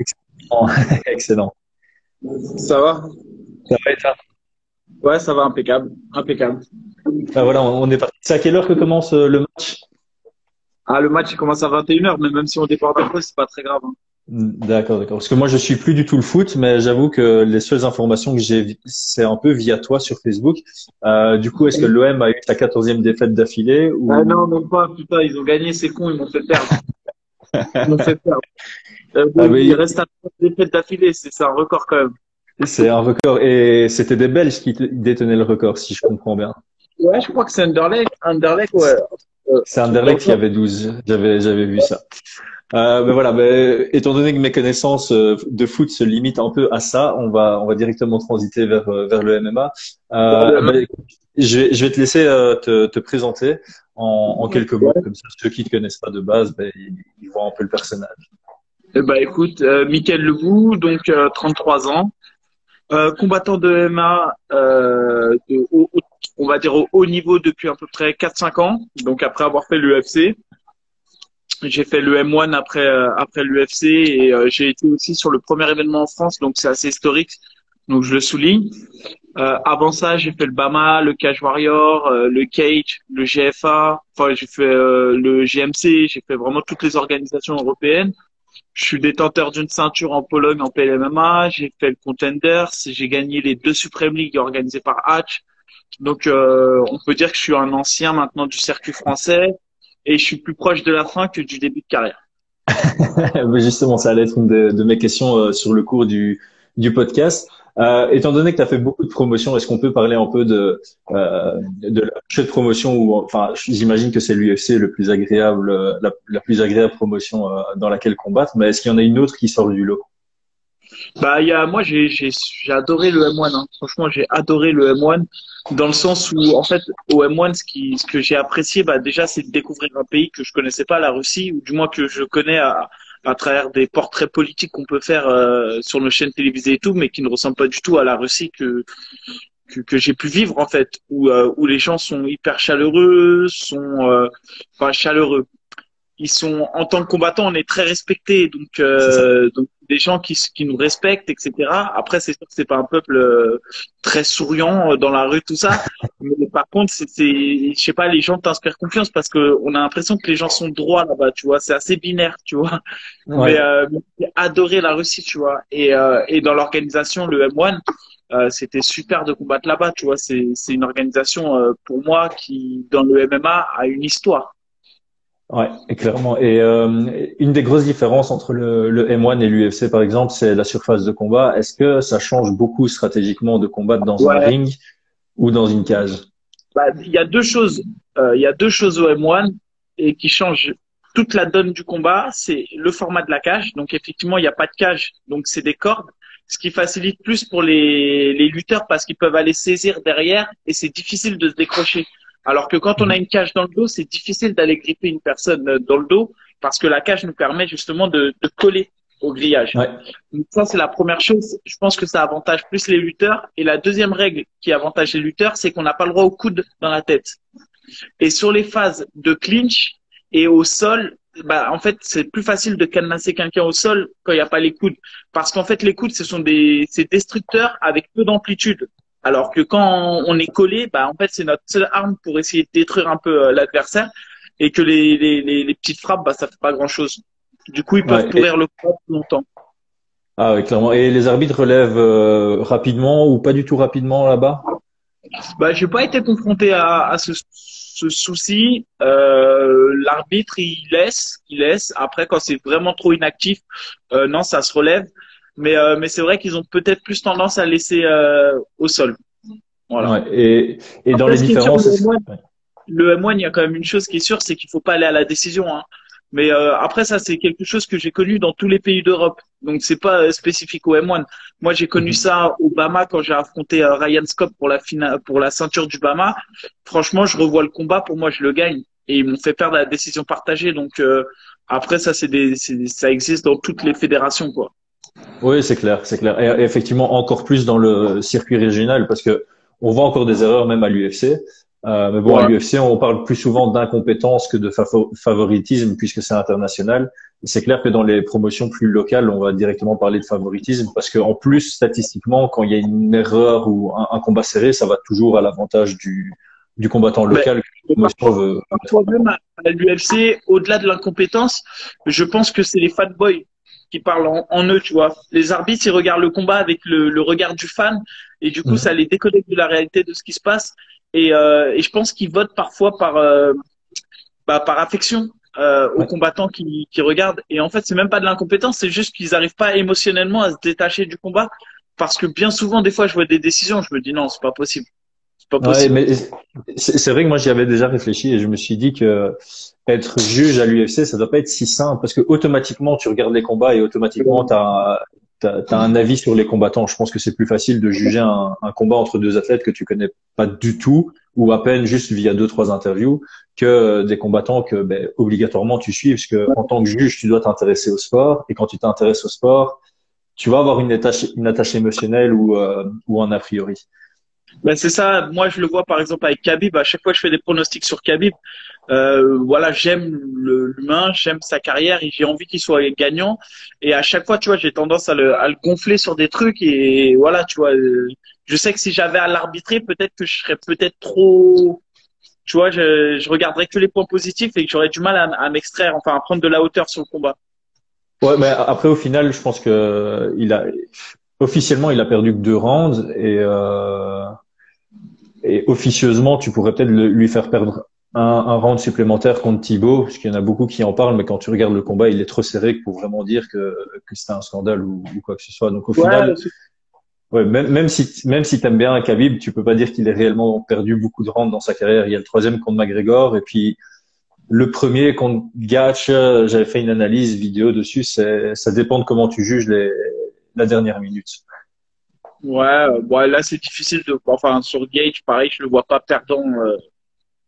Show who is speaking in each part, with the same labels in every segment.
Speaker 1: Excellent. Excellent.
Speaker 2: Ça va?
Speaker 1: Ça va être ça.
Speaker 2: Ouais, ça va, impeccable. Impeccable.
Speaker 1: Voilà, on est parti. C'est à quelle heure que commence le match?
Speaker 2: Ah, le match il commence à 21h, mais même si on déborde un peu, c'est pas très grave, hein.
Speaker 1: D'accord, d'accord. Parce que moi, je suis plus du tout le foot, mais j'avoue que les seules informations que j'ai, c'est un peu via toi sur Facebook. Du coup, est-ce que l'OM a eu sa 14e défaite d'affilée
Speaker 2: Ah non,
Speaker 1: ou...
Speaker 2: même pas, putain, ils ont gagné, c'est con, ils m'ont fait perdre. Ils m'ont fait perdre.
Speaker 1: Ah,
Speaker 2: Il
Speaker 1: mais
Speaker 2: reste à 3 défaites d'affilée, c'est un record quand même.
Speaker 1: c'est un record. Et c'était des Belges qui détenaient le record, si je comprends bien.
Speaker 2: Ouais, je crois que c'est Anderlecht. Anderlecht, ouais.
Speaker 1: C'est
Speaker 2: Un truc dans le
Speaker 1: Anderlecht qui
Speaker 2: genre.
Speaker 1: avait 12. J'avais vu ça. Mais voilà, mais étant donné que mes connaissances de foot se limitent un peu à ça, on va directement transiter vers le MMA.
Speaker 2: Vers le
Speaker 1: Ben,
Speaker 2: MMA.
Speaker 1: écoute, je vais te laisser te présenter en quelques mots,
Speaker 2: Ouais.
Speaker 1: comme ça ceux qui te connaissent pas de base, ben, ils voient un peu le personnage.
Speaker 2: Eh ben, écoute, Mickaël Lebou, donc 33 ans. Combattant de MMA, on va dire au haut niveau depuis à peu près 4-5 ans. Donc après avoir fait l'UFC, j'ai fait le M1 après l'UFC et j'ai été aussi sur le premier événement en France, donc c'est assez historique. Donc je le souligne. Avant ça, j'ai fait le BAMA, le Cage Warrior, le Cage, le GFA. Enfin, j'ai fait le GMC. J'ai fait vraiment toutes les organisations européennes. Je suis détenteur d'une ceinture en Pologne en PLMMA. J'ai fait le Contenders. J'ai gagné les 2 Supreme League organisées par Hatch. Donc, on peut dire que je suis un ancien maintenant du circuit français et je suis plus proche de la fin que du début de carrière.
Speaker 1: Mais justement, ça allait être une de mes questions sur le cours du podcast. Étant donné que tu as fait beaucoup de promotions, est-ce qu'on peut parler un peu de la prochaine promotion ou enfin, j'imagine que c'est l'UFC le plus agréable, la plus agréable promotion dans laquelle combattre, mais est-ce qu'il y en a une autre qui sort du lot?
Speaker 2: Bah, moi, j'ai adoré le M1, hein. Franchement, j'ai adoré le M1 dans le sens où, en fait, au M1, ce que j'ai apprécié, bah, déjà, c'est de découvrir un pays que je connaissais pas, la Russie, ou du moins que je connais à travers des portraits politiques qu'on peut faire sur nos chaînes télévisées et tout, mais qui ne ressemblent pas du tout à la Russie que j'ai pu vivre, en fait, où les gens sont hyper chaleureux, enfin, chaleureux, ils sont en tant que combattants, on est très respectés,
Speaker 1: C'est ça.
Speaker 2: donc des gens qui nous respectent, etc. Après, c'est sûr que c'est pas un peuple très souriant dans la rue, tout ça, mais par contre, je sais pas, les gens t'inspirent confiance parce que on a l'impression que les gens sont droits là-bas, tu vois, c'est assez binaire, tu vois.
Speaker 1: Ouais.
Speaker 2: Mais j'ai adoré la Russie, tu vois, et dans l'organisation, le M1. C'était super de combattre là-bas, tu vois. C'est une organisation pour moi qui, dans le MMA, a une histoire.
Speaker 1: Ouais, et clairement. Et une des grosses différences entre le M1 et l'UFC, par exemple, c'est la surface de combat. Est-ce que ça change beaucoup stratégiquement de combattre dans un
Speaker 2: Ouais.
Speaker 1: ring ou dans une cage?
Speaker 2: Bah, il y a deux choses. Il y a deux choses au M1 et qui changent toute la donne du combat. C'est le format de la cage. Donc effectivement, il n'y a pas de cage, donc c'est des cordes, ce qui facilite plus pour les lutteurs parce qu'ils peuvent aller saisir derrière et c'est difficile de se décrocher. Alors que quand on a
Speaker 1: Mhm.
Speaker 2: une cage dans le dos, c'est difficile d'aller gripper une personne dans le dos parce que la cage nous permet justement de coller au grillage.
Speaker 1: Ouais,
Speaker 2: Donc ça, c'est la première chose. Je pense que ça avantage plus les lutteurs. Et la deuxième règle qui avantage les lutteurs, c'est qu'on n'a pas le droit au coude dans la tête. Et sur les phases de clinch et au sol, bah, en fait, c'est plus facile de cadenasser quelqu'un au sol quand il n'y a pas les coudes. Parce qu'en fait, les coudes, c'est destructeur avec peu d'amplitude. Alors que quand on est collé, bah, en fait, c'est notre seule arme pour essayer de détruire un peu l'adversaire. Et que les petites frappes, bah, ça fait pas grand chose. Du coup, ils peuvent
Speaker 1: ouais.
Speaker 2: pourrir le combat plus longtemps.
Speaker 1: Ah oui, clairement. Et les arbitres relèvent rapidement ou pas du tout rapidement là-bas?
Speaker 2: Bah, j'ai pas été confronté à ce souci. L'arbitre, il laisse. Après, quand c'est vraiment trop inactif, non, ça se relève. Mais c'est vrai qu'ils ont peut-être plus tendance à laisser au sol. Voilà.
Speaker 1: Ouais. Et dans
Speaker 2: Après,
Speaker 1: les
Speaker 2: ce qui est sûr,
Speaker 1: différences,
Speaker 2: le M1, il y a quand même une chose qui est sûre, c'est qu'il faut pas aller à la décision, hein. Mais après, ça, c'est quelque chose que j'ai connu dans tous les pays d'Europe. Donc, c'est pas spécifique au M1. Moi, j'ai connu
Speaker 1: Mhm.
Speaker 2: ça au Bama quand j'ai affronté Ryan Scott pour la finale, pour la ceinture du Bama. Franchement, je revois le combat. Pour moi, je le gagne. Et ils m'ont fait perdre la décision partagée. Donc, après, ça, ça existe dans toutes les fédérations, quoi.
Speaker 1: Oui, c'est clair, c'est clair. Et effectivement, encore plus dans le circuit régional, parce que on voit encore des erreurs même à l'UFC. Mais bon, à
Speaker 2: Ouais.
Speaker 1: l'UFC, on parle plus souvent d'incompétence que de favoritisme puisque c'est international. Et c'est clair que dans les promotions plus locales, on va directement parler de favoritisme parce que en plus, statistiquement, quand il y a une erreur ou un combat serré, ça va toujours à l'avantage du combattant
Speaker 2: Mais,
Speaker 1: local que la promotion veut
Speaker 2: un
Speaker 1: mettre en
Speaker 2: problème
Speaker 1: avant.
Speaker 2: à l'UFC, au-delà de l'incompétence, je pense que c'est les fanboys qui parlent en eux, tu vois. Les arbitres, ils regardent le combat avec le regard du fan et du coup, ça
Speaker 1: Mhm.
Speaker 2: les déconnecte de la réalité de ce qui se passe. Et je pense qu'ils votent parfois par affection aux
Speaker 1: Ouais.
Speaker 2: combattants qui regardent. Et en fait, c'est même pas de l'incompétence, c'est juste qu'ils n'arrivent pas émotionnellement à se détacher du combat. Parce que bien souvent, des fois, je vois des décisions, je me dis non, c'est pas possible. C'est pas
Speaker 1: Ouais,
Speaker 2: possible.
Speaker 1: mais c'est vrai que moi j'y avais déjà réfléchi et je me suis dit que être juge à l'UFC, ça doit pas être si simple parce que automatiquement tu regardes les combats et automatiquement t'as un avis sur les combattants. Je pense que c'est plus facile de juger un combat entre deux athlètes que tu connais pas du tout ou à peine juste via deux trois interviews que des combattants que ben, obligatoirement tu suis parce que en tant que juge tu dois t'intéresser au sport et quand tu t'intéresses au sport tu vas avoir une attache émotionnelle ou un a priori.
Speaker 2: Ben c'est ça. Moi, je le vois par exemple avec Khabib. À chaque fois que je fais des pronostics sur Khabib, voilà, j'aime l'humain, j'aime sa carrière et j'ai envie qu'il soit gagnant. Et à chaque fois, tu vois, j'ai tendance à le gonfler sur des trucs et voilà, tu vois. Je sais que si j'avais à l'arbitrer, peut-être que je serais peut-être trop, tu vois, je regarderais que les points positifs et que j'aurais du mal à m'extraire, enfin, à prendre de la hauteur sur le combat.
Speaker 1: Ouais, mais après au final, je pense que officiellement il a perdu que deux rounds et officieusement tu pourrais peut-être lui faire perdre un round supplémentaire contre Thibaut, parce qu'il y en a beaucoup qui en parlent, mais quand tu regardes le combat, il est trop serré pour vraiment dire que c'était un scandale ou quoi que ce soit. Donc au
Speaker 2: Ouais,
Speaker 1: final, ouais, même si t'aimes bien Khabib, tu peux pas dire qu'il ait réellement perdu beaucoup de rounds dans sa carrière. Il y a le troisième contre McGregor et puis le premier contre Gatch, j'avais fait une analyse vidéo dessus. Ça dépend de comment tu juges la dernière minute.
Speaker 2: ouais, ouais, là c'est difficile de, enfin, sur Gage, pareil, je le vois pas perdant.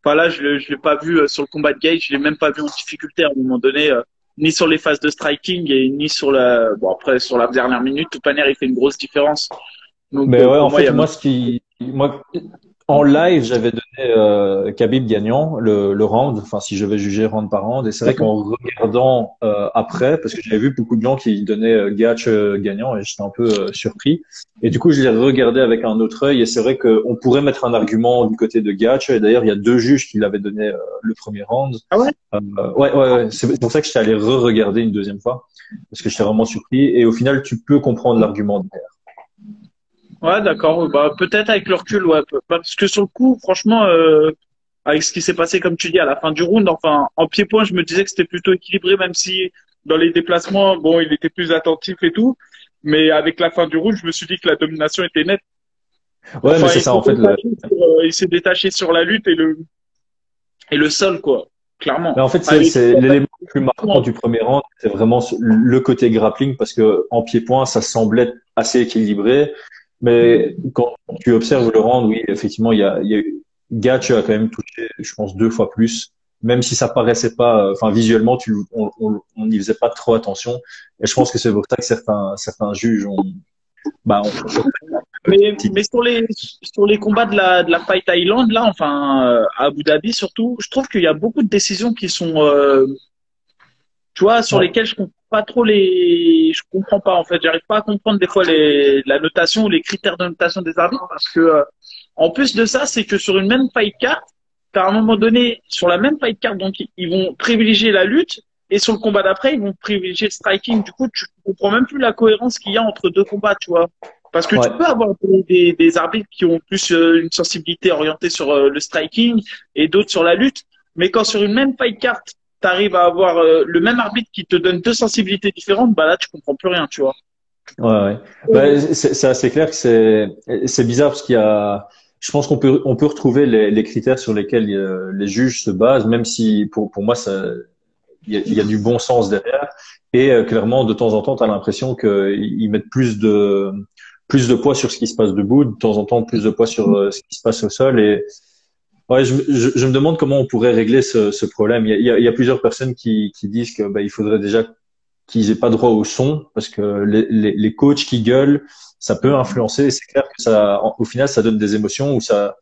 Speaker 2: Enfin là, je l'ai pas vu sur le combat de Gage, je l'ai même pas vu en difficulté à un moment donné, ni sur les phases de striking et ni sur bon après sur la dernière minute, tout Paner il fait une grosse différence. Donc
Speaker 1: Mais ouais, en
Speaker 2: pour moi il y
Speaker 1: fait,
Speaker 2: a même.
Speaker 1: moi, en live, j'avais donné Khabib gagnant le round, enfin si je vais juger round par round. Et c'est vrai qu'en regardant après, parce que j'avais vu beaucoup de gens qui donnaient Gatch gagnant et j'étais un peu surpris. Et du coup, je l'ai regardé avec un autre œil. Et c'est vrai qu'on pourrait mettre un argument du côté de Gatch. Et d'ailleurs, il y a deux juges qui l'avaient donné le premier round.
Speaker 2: Ah ouais?
Speaker 1: Ouais. C'est pour ça que j'étais allé re-regarder une deuxième fois parce que j'étais vraiment surpris. Et au final, tu peux comprendre l'argument derrière.
Speaker 2: Ouais, d'accord. Bah peut-être avec le recul, ouais. Parce que sur le coup, franchement, avec ce qui s'est passé, comme tu dis, à la fin du round, enfin, en pied-point, je me disais que c'était plutôt équilibré, même si dans les déplacements, bon, il était plus attentif et tout. Mais avec la fin du round, je me suis dit que la domination était nette.
Speaker 1: Ouais, mais
Speaker 2: Enfin,
Speaker 1: c'est ça en fait.
Speaker 2: il s'est détaché sur la lutte et le sol, quoi.
Speaker 1: Mais
Speaker 2: Clairement.
Speaker 1: en fait,
Speaker 2: Allez,
Speaker 1: c'est l'élément le plus marquant du premier round, c'est vraiment le côté grappling parce que en pied-point, ça semblait assez équilibré. Mais quand tu observes le round, oui, effectivement, il y a eu, Gatch a quand même touché, je pense, deux fois plus. Même si ça paraissait pas, enfin, visuellement, on n'y faisait pas trop attention. Et je pense que c'est pour ça que certains juges ont
Speaker 2: mais sur les combats de la Fight Island, là, enfin, à Abu Dhabi surtout, je trouve qu'il y a beaucoup de décisions qui sont, tu vois, sur
Speaker 1: ouais,
Speaker 2: lesquelles je comprends pas trop je comprends pas, en fait. J'arrive pas à comprendre des fois la notation ou les critères de notation des arbitres parce que, en plus de ça, c'est que sur une même fight card, à un moment donné, sur la même fight card, donc ils vont privilégier la lutte et sur le combat d'après, ils vont privilégier le striking. Du coup, tu comprends même plus la cohérence qu'il y a entre deux combats, tu vois. Parce que tu peux
Speaker 1: ouais.
Speaker 2: avoir des arbitres qui ont plus une sensibilité orientée sur le striking et d'autres sur la lutte. Mais quand sur une même fight card, tu arrives à avoir le même arbitre qui te donne deux sensibilités différentes, bah là, tu comprends plus rien, tu vois.
Speaker 1: Ouais. Bah, c'est assez clair que c'est bizarre parce qu'il y a, je pense qu'on peut retrouver les critères sur lesquels les juges se basent, même si pour moi il y a du bon sens derrière. Et clairement, de temps en temps, tu as l'impression qu'ils mettent plus de poids sur ce qui se passe debout, de temps en temps plus de poids sur ce qui se passe au sol. Et ouais, je me demande comment on pourrait régler ce problème. Il y a plusieurs personnes qui disent que il faudrait déjà qu'ils aient pas droit au son parce que les coachs qui gueulent, ça peut influencer. C'est clair que au final, ça donne des émotions ou ça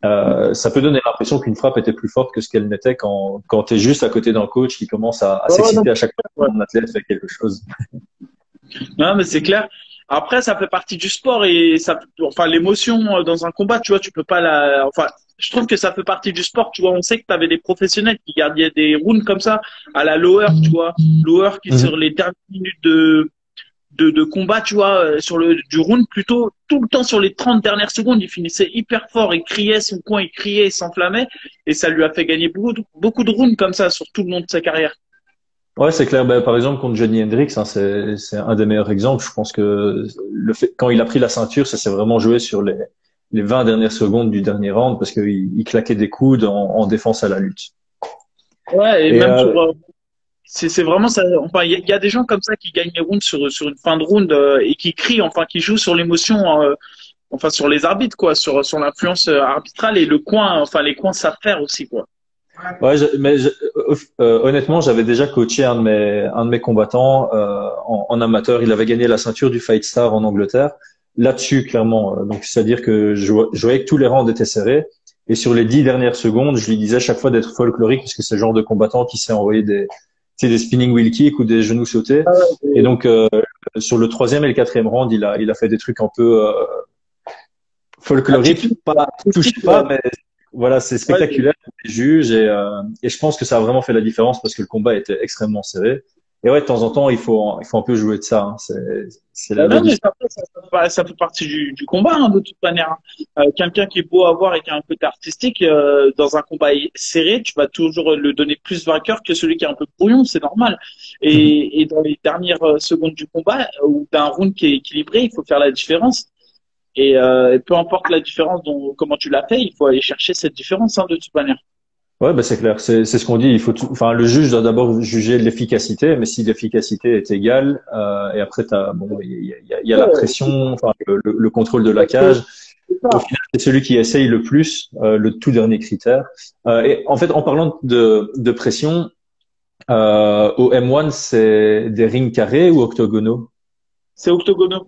Speaker 1: ça peut donner l'impression qu'une frappe était plus forte que ce qu'elle n'était quand tu es juste à côté d'un coach qui commence à
Speaker 2: Ouais, ouais, non,
Speaker 1: s'exciter à chaque fois
Speaker 2: ouais.
Speaker 1: qu'un athlète fait quelque chose.
Speaker 2: Non, mais c'est clair. Après, ça fait partie du sport et ça, enfin, l'émotion dans un combat, tu vois, tu peux pas enfin, je trouve que ça fait partie du sport, tu vois. On sait que tu avais des professionnels qui gardaient des rounds comme ça à la lower, tu vois. Lower qui, sur
Speaker 1: Mhm.
Speaker 2: les dernières minutes de combat, tu vois, du round, plutôt, tout le temps sur les 30 dernières secondes, il finissait hyper fort, il criait son coin, il criait, il s'enflammait et ça lui a fait gagner beaucoup de rounds comme ça sur tout le long de sa carrière.
Speaker 1: Ouais, c'est clair. Ben, par exemple, contre Johnny Hendricks, hein, c'est un des meilleurs exemples. Je pense que le fait, quand il a pris la ceinture, ça s'est vraiment joué sur les 20 dernières secondes du dernier round parce qu'il claquait des coudes en défense à la lutte.
Speaker 2: Ouais, et
Speaker 1: Et
Speaker 2: même c'est vraiment ça. Enfin, il y a des gens comme ça qui gagnent les rounds sur une fin de round et qui crient, enfin, qui jouent sur l'émotion, enfin, sur les arbitres, quoi, sur l'influence arbitrale et le coin, enfin, les coins savent faire aussi, quoi.
Speaker 1: ouais, honnêtement, j'avais déjà coaché un de mes combattants en amateur. Il avait gagné la ceinture du Fight Star en Angleterre. Là-dessus, clairement. Donc, c'est-à-dire que je voyais que tous les rounds étaient serrés. Et sur les 10 dernières secondes, je lui disais chaque fois d'être folklorique, parce que c'est le genre de combattant qui sait envoyer tu sais, des spinning wheel kicks ou des genoux sautés. Et donc, sur le troisième et le quatrième round, il a fait des trucs un peu folklorique,
Speaker 2: Atypique,
Speaker 1: pas touche
Speaker 2: atypique,
Speaker 1: pas, mais voilà, c'est
Speaker 2: ouais,
Speaker 1: spectaculaire pour les juges et je pense que ça a vraiment fait la différence parce que le combat était extrêmement serré. Et ouais, de temps en temps, il faut un peu jouer de ça. Hein. C'est la
Speaker 2: non, mais
Speaker 1: logique.
Speaker 2: ça fait partie du combat, hein, de toute manière. Quelqu'un qui est beau à voir et qui a un côté artistique, dans un combat serré, tu vas toujours le donner plus vainqueur que celui qui est un peu brouillon, c'est normal.
Speaker 1: Mhm.
Speaker 2: Et dans les dernières secondes du combat, ou d'un round qui est équilibré, il faut faire la différence. Et peu importe la différence comment tu l'as fait, il faut aller chercher cette différence, hein, de toute manière.
Speaker 1: Ouais, bah c'est clair. C'est ce qu'on dit. Enfin, le juge doit d'abord juger l'efficacité, mais si l'efficacité est égale, et après bon, il y a la
Speaker 2: Ouais,
Speaker 1: pression, enfin, le contrôle de la cage.
Speaker 2: c'est
Speaker 1: Au
Speaker 2: ça.
Speaker 1: final, c'est celui qui essaye le plus, le tout dernier critère. Et en fait, en parlant de pression, au M1, c'est des rings carrés ou octogonaux?
Speaker 2: C'est octogonal.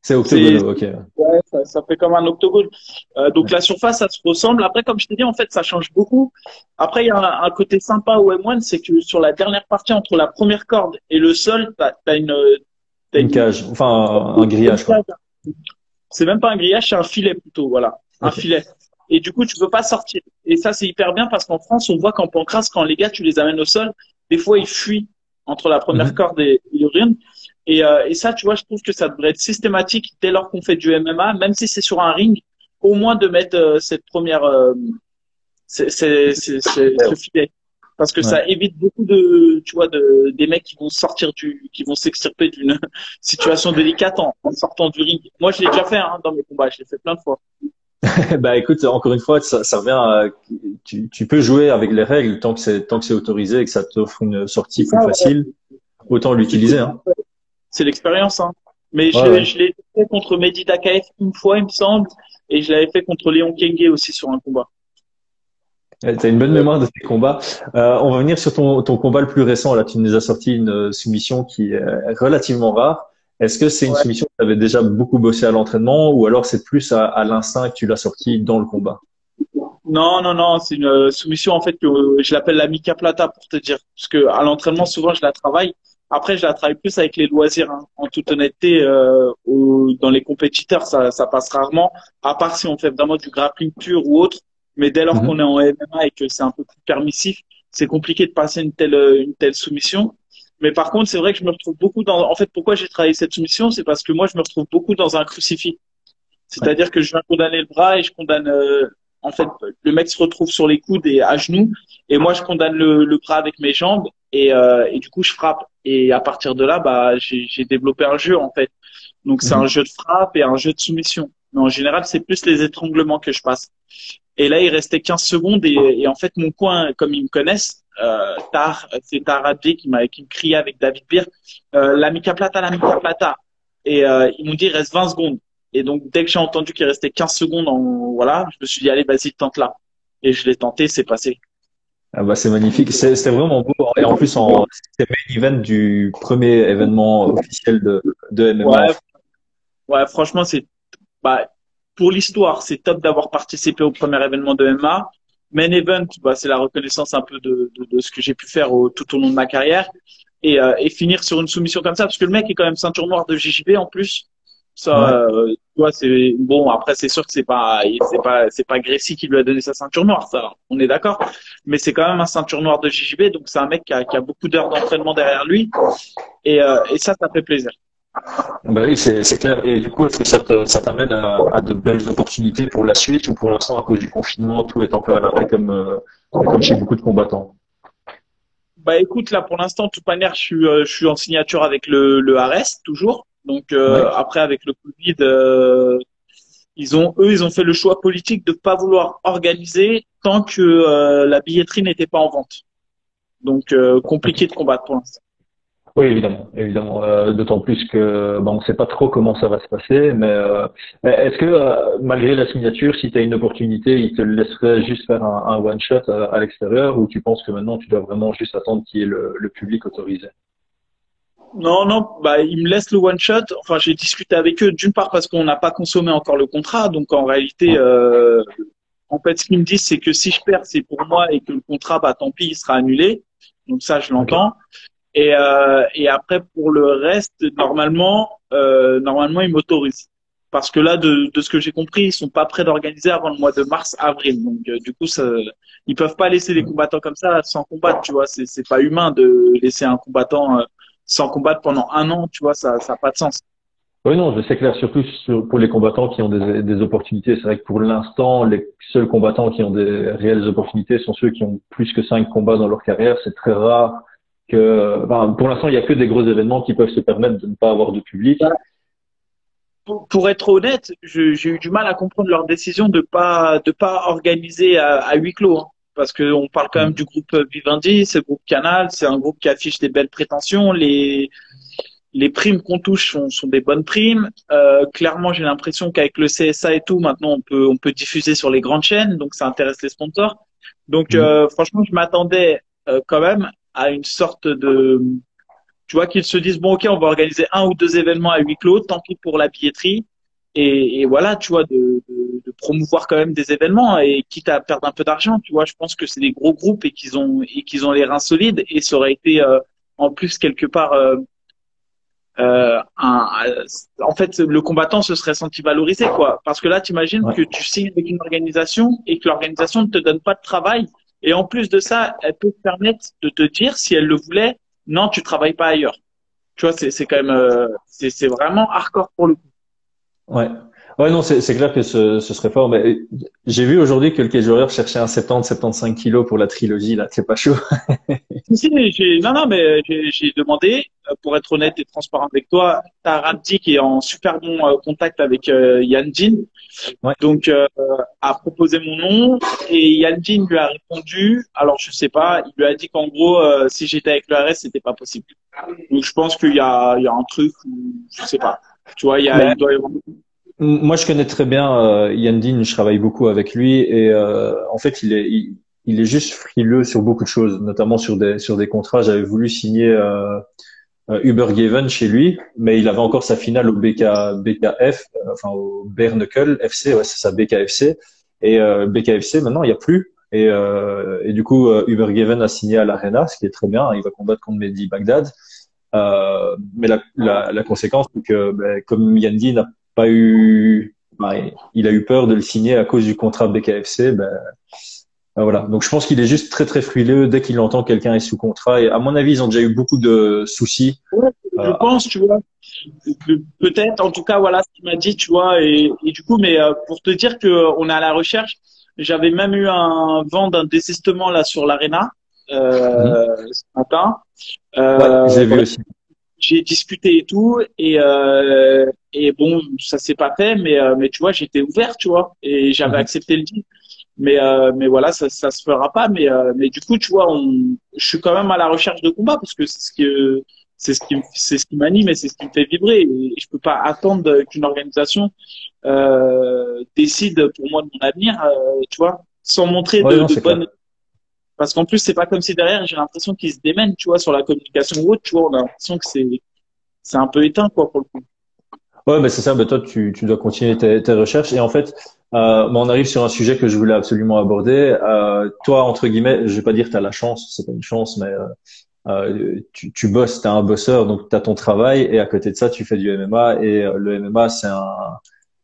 Speaker 1: C'est
Speaker 2: C'est
Speaker 1: octogonaux, ok.
Speaker 2: Ouais, ça fait comme un octogone. Donc la surface, ça se ressemble. Après, comme je t'ai dit, en fait, ça change beaucoup. Après, il y a un côté sympa au M1, c'est que sur la dernière partie entre la première corde et le sol, t'as
Speaker 1: Une
Speaker 2: une,
Speaker 1: cage, enfin un grillage, quoi.
Speaker 2: c'est même pas un grillage, c'est un filet plutôt, voilà, un
Speaker 1: Ok.
Speaker 2: filet. Et du coup, tu peux pas sortir. Et ça, c'est hyper bien parce qu'en France, on voit qu'en pancrace, quand les gars, tu les amènes au sol, des fois, ils fuient entre la première
Speaker 1: Mhm.
Speaker 2: corde et l'urine. Et ça, tu vois, je trouve que ça devrait être systématique dès lors qu'on fait du MMA, même si c'est sur un ring, au moins de mettre cette première, ce filet. Parce que
Speaker 1: Ouais.
Speaker 2: ça évite beaucoup tu vois, des mecs qui vont qui vont s'extirper d'une situation délicate en sortant du ring. Moi, je l'ai déjà fait, hein, dans mes combats, je l'ai fait plein de fois.
Speaker 1: Bah écoute, encore une fois, ça revient à, tu peux jouer avec les règles tant que c'est autorisé et que ça t'offre une
Speaker 2: C'est
Speaker 1: sortie
Speaker 2: ça,
Speaker 1: plus
Speaker 2: ouais.
Speaker 1: facile, autant
Speaker 2: C'est cool.
Speaker 1: l'utiliser, hein.
Speaker 2: C'est l'expérience, hein. Mais
Speaker 1: Ouais, ouais.
Speaker 2: je l'ai fait contre Mehdi Takaev une fois, il me semble, et je l'avais fait contre Léon Kenge aussi sur un combat.
Speaker 1: T'as une bonne mémoire de tes combats. On va venir sur ton combat le plus récent. Là, tu nous as sorti une soumission qui est relativement rare. Est-ce que c'est une
Speaker 2: Ouais.
Speaker 1: soumission que tu avais déjà beaucoup bossé à l'entraînement ou alors c'est plus à l'instinct que tu l'as sorti dans le combat?
Speaker 2: Non, non, non, c'est une soumission en fait que je l'appelle la Mika Plata pour te dire, parce que à l'entraînement souvent je la travaille. Après, je la travaille plus avec les loisirs, hein. En toute honnêteté, dans les compétiteurs, ça passe rarement, à part si on fait vraiment du grappling pur ou autre. Mais dès lors qu'on est
Speaker 1: Mhm.
Speaker 2: en MMA et que c'est un peu plus permissif, c'est compliqué de passer une telle soumission. Mais par contre, c'est vrai que je me retrouve beaucoup en fait, pourquoi j'ai travaillé cette soumission, c'est parce que moi, je me retrouve beaucoup dans un crucifix.
Speaker 1: Ouais.
Speaker 2: C'est-à-dire que je viens condamner le bras et je condamne, en fait, le mec se retrouve sur les coudes et à genoux, et moi je condamne le bras avec mes jambes et du coup je frappe. Et à partir de là, bah j'ai développé un jeu en fait. Donc c'est un
Speaker 1: Mhm.
Speaker 2: jeu de frappe et un jeu de soumission. Mais en général, c'est plus les étranglements que je passe. Et là, il restait 15 secondes et en fait mon coin, comme ils me connaissent, c'est Tar Abdi qui me criait avec David Beer, la Mica Plata, la Mica Plata. Et ils m'ont dit il reste 20 secondes. Et donc dès que j'ai entendu qu'il restait 15 secondes, voilà, je me suis dit allez vas-y tente là. Et je l'ai tenté, c'est passé.
Speaker 1: Ah bah c'est magnifique. C'était vraiment beau. Et en plus, c'était main event du premier événement officiel de MMA en
Speaker 2: Ouais,
Speaker 1: France.
Speaker 2: ouais, franchement c'est bah pour l'histoire, c'est top d'avoir participé au premier événement de MMA. Main event, bah, c'est la reconnaissance un peu de ce que j'ai pu faire tout au long de ma carrière. Et finir sur une soumission comme ça, parce que le mec est quand même ceinture noire de JJB en plus.
Speaker 1: Ouais.
Speaker 2: Ça, tu vois, c'est bon. Après, c'est sûr que c'est pas Gracie qui lui a donné sa ceinture noire, ça, on est d'accord. Mais c'est quand même un ceinture noire de JJB, donc c'est un mec qui a beaucoup d'heures d'entraînement derrière lui, et ça fait plaisir.
Speaker 1: Bah oui, c'est clair. Et du coup, est-ce que ça t'amène à de belles opportunités pour la suite ou pour l'instant, à cause du confinement, tout est un peu à l'arrêt comme chez beaucoup de combattants?
Speaker 2: Bah écoute, là pour l'instant, de toute manière, je suis en signature avec le Ares toujours. Donc
Speaker 1: Ouais.
Speaker 2: après avec le Covid, ils ont fait le choix politique de pas vouloir organiser tant que la billetterie n'était pas en vente. Donc compliqué de combattre pour l'instant.
Speaker 1: Oui, évidemment, évidemment. D'autant plus que on ne sait pas trop comment ça va se passer, mais est-ce que malgré la signature, si tu as une opportunité, ils te laisseraient juste faire un one shot à l'extérieur, ou tu penses que maintenant tu dois vraiment juste attendre qu'il y ait le public autorisé?
Speaker 2: Non, non, bah ils me laissent le one shot. Enfin, j'ai discuté avec eux d'une part parce qu'on n'a pas consommé encore le contrat, donc en réalité,
Speaker 1: Ouais.
Speaker 2: en fait, ce qu'ils me disent, c'est que si je perds, c'est pour moi et que le contrat, bah tant pis, il sera annulé. Donc ça, je
Speaker 1: Ok.
Speaker 2: l'entends. Et après, pour le reste, normalement, ils m'autorisent. Parce que là, de ce que j'ai compris, ils sont pas prêts d'organiser avant le mois de mars, avril. Donc, du coup, ils peuvent pas laisser les combattants comme ça sans combattre, tu vois. C'est pas humain de laisser un combattant sans combattre pendant un an, tu vois. Ça a pas de sens.
Speaker 1: Oui, non, c'est clair, surtout pour les combattants qui ont des opportunités. C'est vrai que pour l'instant, les seuls combattants qui ont des réelles opportunités sont ceux qui ont plus que 5 combats dans leur carrière. C'est très rare pour l'instant, il y a que des gros événements qui peuvent se permettre de ne pas avoir de public.
Speaker 2: Pour être honnête, j'ai eu du mal à comprendre leur décision de pas organiser à huis clos, hein. Parce que on parle quand même du groupe Vivendi, c'est le groupe Canal, c'est un groupe qui affiche des belles prétentions. Les primes qu'on touche sont des bonnes primes. Clairement, j'ai l'impression qu'avec le CSA et tout, maintenant on peut diffuser sur les grandes chaînes, donc ça intéresse les sponsors. Donc
Speaker 1: Mhm.
Speaker 2: franchement, je m'attendais quand même à une sorte de, tu vois, qu'ils se disent bon ok, on va organiser un ou deux événements à huis clos, tant pis pour la billetterie. Et voilà, tu vois, de promouvoir quand même des événements et quitte à perdre un peu d'argent, tu vois, je pense que c'est des gros groupes et qu'ils ont les reins solides et ça aurait été en plus quelque part en fait, le combattant se serait senti valorisé, quoi. Parce que là, t'imagines
Speaker 1: Ouais.
Speaker 2: que tu signes avec une organisation et que l'organisation ne te donne pas de travail. Et en plus de ça, elle peut te permettre de te dire, si elle le voulait, non, tu travailles pas ailleurs. Tu vois, c'est quand même, c'est vraiment hardcore pour le coup.
Speaker 1: Ouais. Ouais, non, c'est clair que ce serait fort. Mais j'ai vu aujourd'hui que le Cage Warrior cherchait un 70-75 kilos pour la trilogie, là. C'est pas chaud.
Speaker 2: Si, si, non, non, mais j'ai demandé, pour être honnête et transparent avec toi, t'as Rabdi qui est en super bon contact avec Yan Jin.
Speaker 1: Ouais.
Speaker 2: Donc, a proposé mon nom et Yaldin lui a répondu. Alors, je sais pas. Il lui a dit qu'en gros, si j'étais avec le RS, c'était pas possible. Donc, je pense il y a un truc où, je sais pas. Tu vois,
Speaker 1: Mais
Speaker 2: il doit y avoir.
Speaker 1: moi, je connais très bien Yandine. Je travaille beaucoup avec lui et en fait, il est juste frileux sur beaucoup de choses, notamment sur des contrats. J'avais voulu signer Ubergeven chez lui, mais il avait encore sa finale au BKF, enfin au Bare Knuckle FC, ouais, c'est ça, BKFC. Et BKFC, maintenant, il n'y a plus. Et du coup, Ubergeven a signé à l'Arena, ce qui est très bien. Il va combattre contre Mehdi Baghdad. Mais la conséquence, c'est que ben, comme Yandi n'a pas eu, ben, il a eu peur de le signer à cause du contrat BKFC, voilà. Donc je pense qu'il est juste très très frileux dès qu'il entend quelqu'un est sous contrat. Et à mon avis, ils ont déjà eu beaucoup de soucis.
Speaker 2: Ouais, je
Speaker 1: Euh,
Speaker 2: pense, tu vois. Peut-être, en tout cas, voilà ce qu'il m'a dit, tu vois. Et du coup, mais pour te dire que on est à la recherche, j'avais même eu un vent d'un désistement là sur l'Arena
Speaker 1: mhm.
Speaker 2: ce matin.
Speaker 1: Ouais, j'ai vu
Speaker 2: Bref,
Speaker 1: aussi.
Speaker 2: j'ai discuté et tout et bon ça s'est pas fait mais tu vois j'étais ouvert tu vois et j'avais
Speaker 1: Mhm.
Speaker 2: accepté le deal mais voilà ça se fera pas mais du coup tu vois je suis quand même à la recherche de combat parce que c'est ce qui m'anime et c'est ce qui me fait vibrer et je peux pas attendre qu'une organisation décide pour moi de mon avenir tu vois sans montrer
Speaker 1: Ouais, non,
Speaker 2: de
Speaker 1: c'est clair.
Speaker 2: bonnes parce qu'en plus c'est pas comme si derrière j'ai l'impression qu'ils se démènent tu vois sur la communication ou autre tu vois on a l'impression que c'est un peu éteint, quoi, pour le coup.
Speaker 1: Ouais, mais c'est ça. Toi, tu dois continuer tes recherches. Et en fait, on arrive sur un sujet que je voulais absolument aborder. Toi, entre guillemets, je vais pas dire que tu as la chance, c'est pas une chance, mais tu bosses, t'es un bosseur, donc tu as ton travail et à côté de ça, tu fais du MMA et le MMA,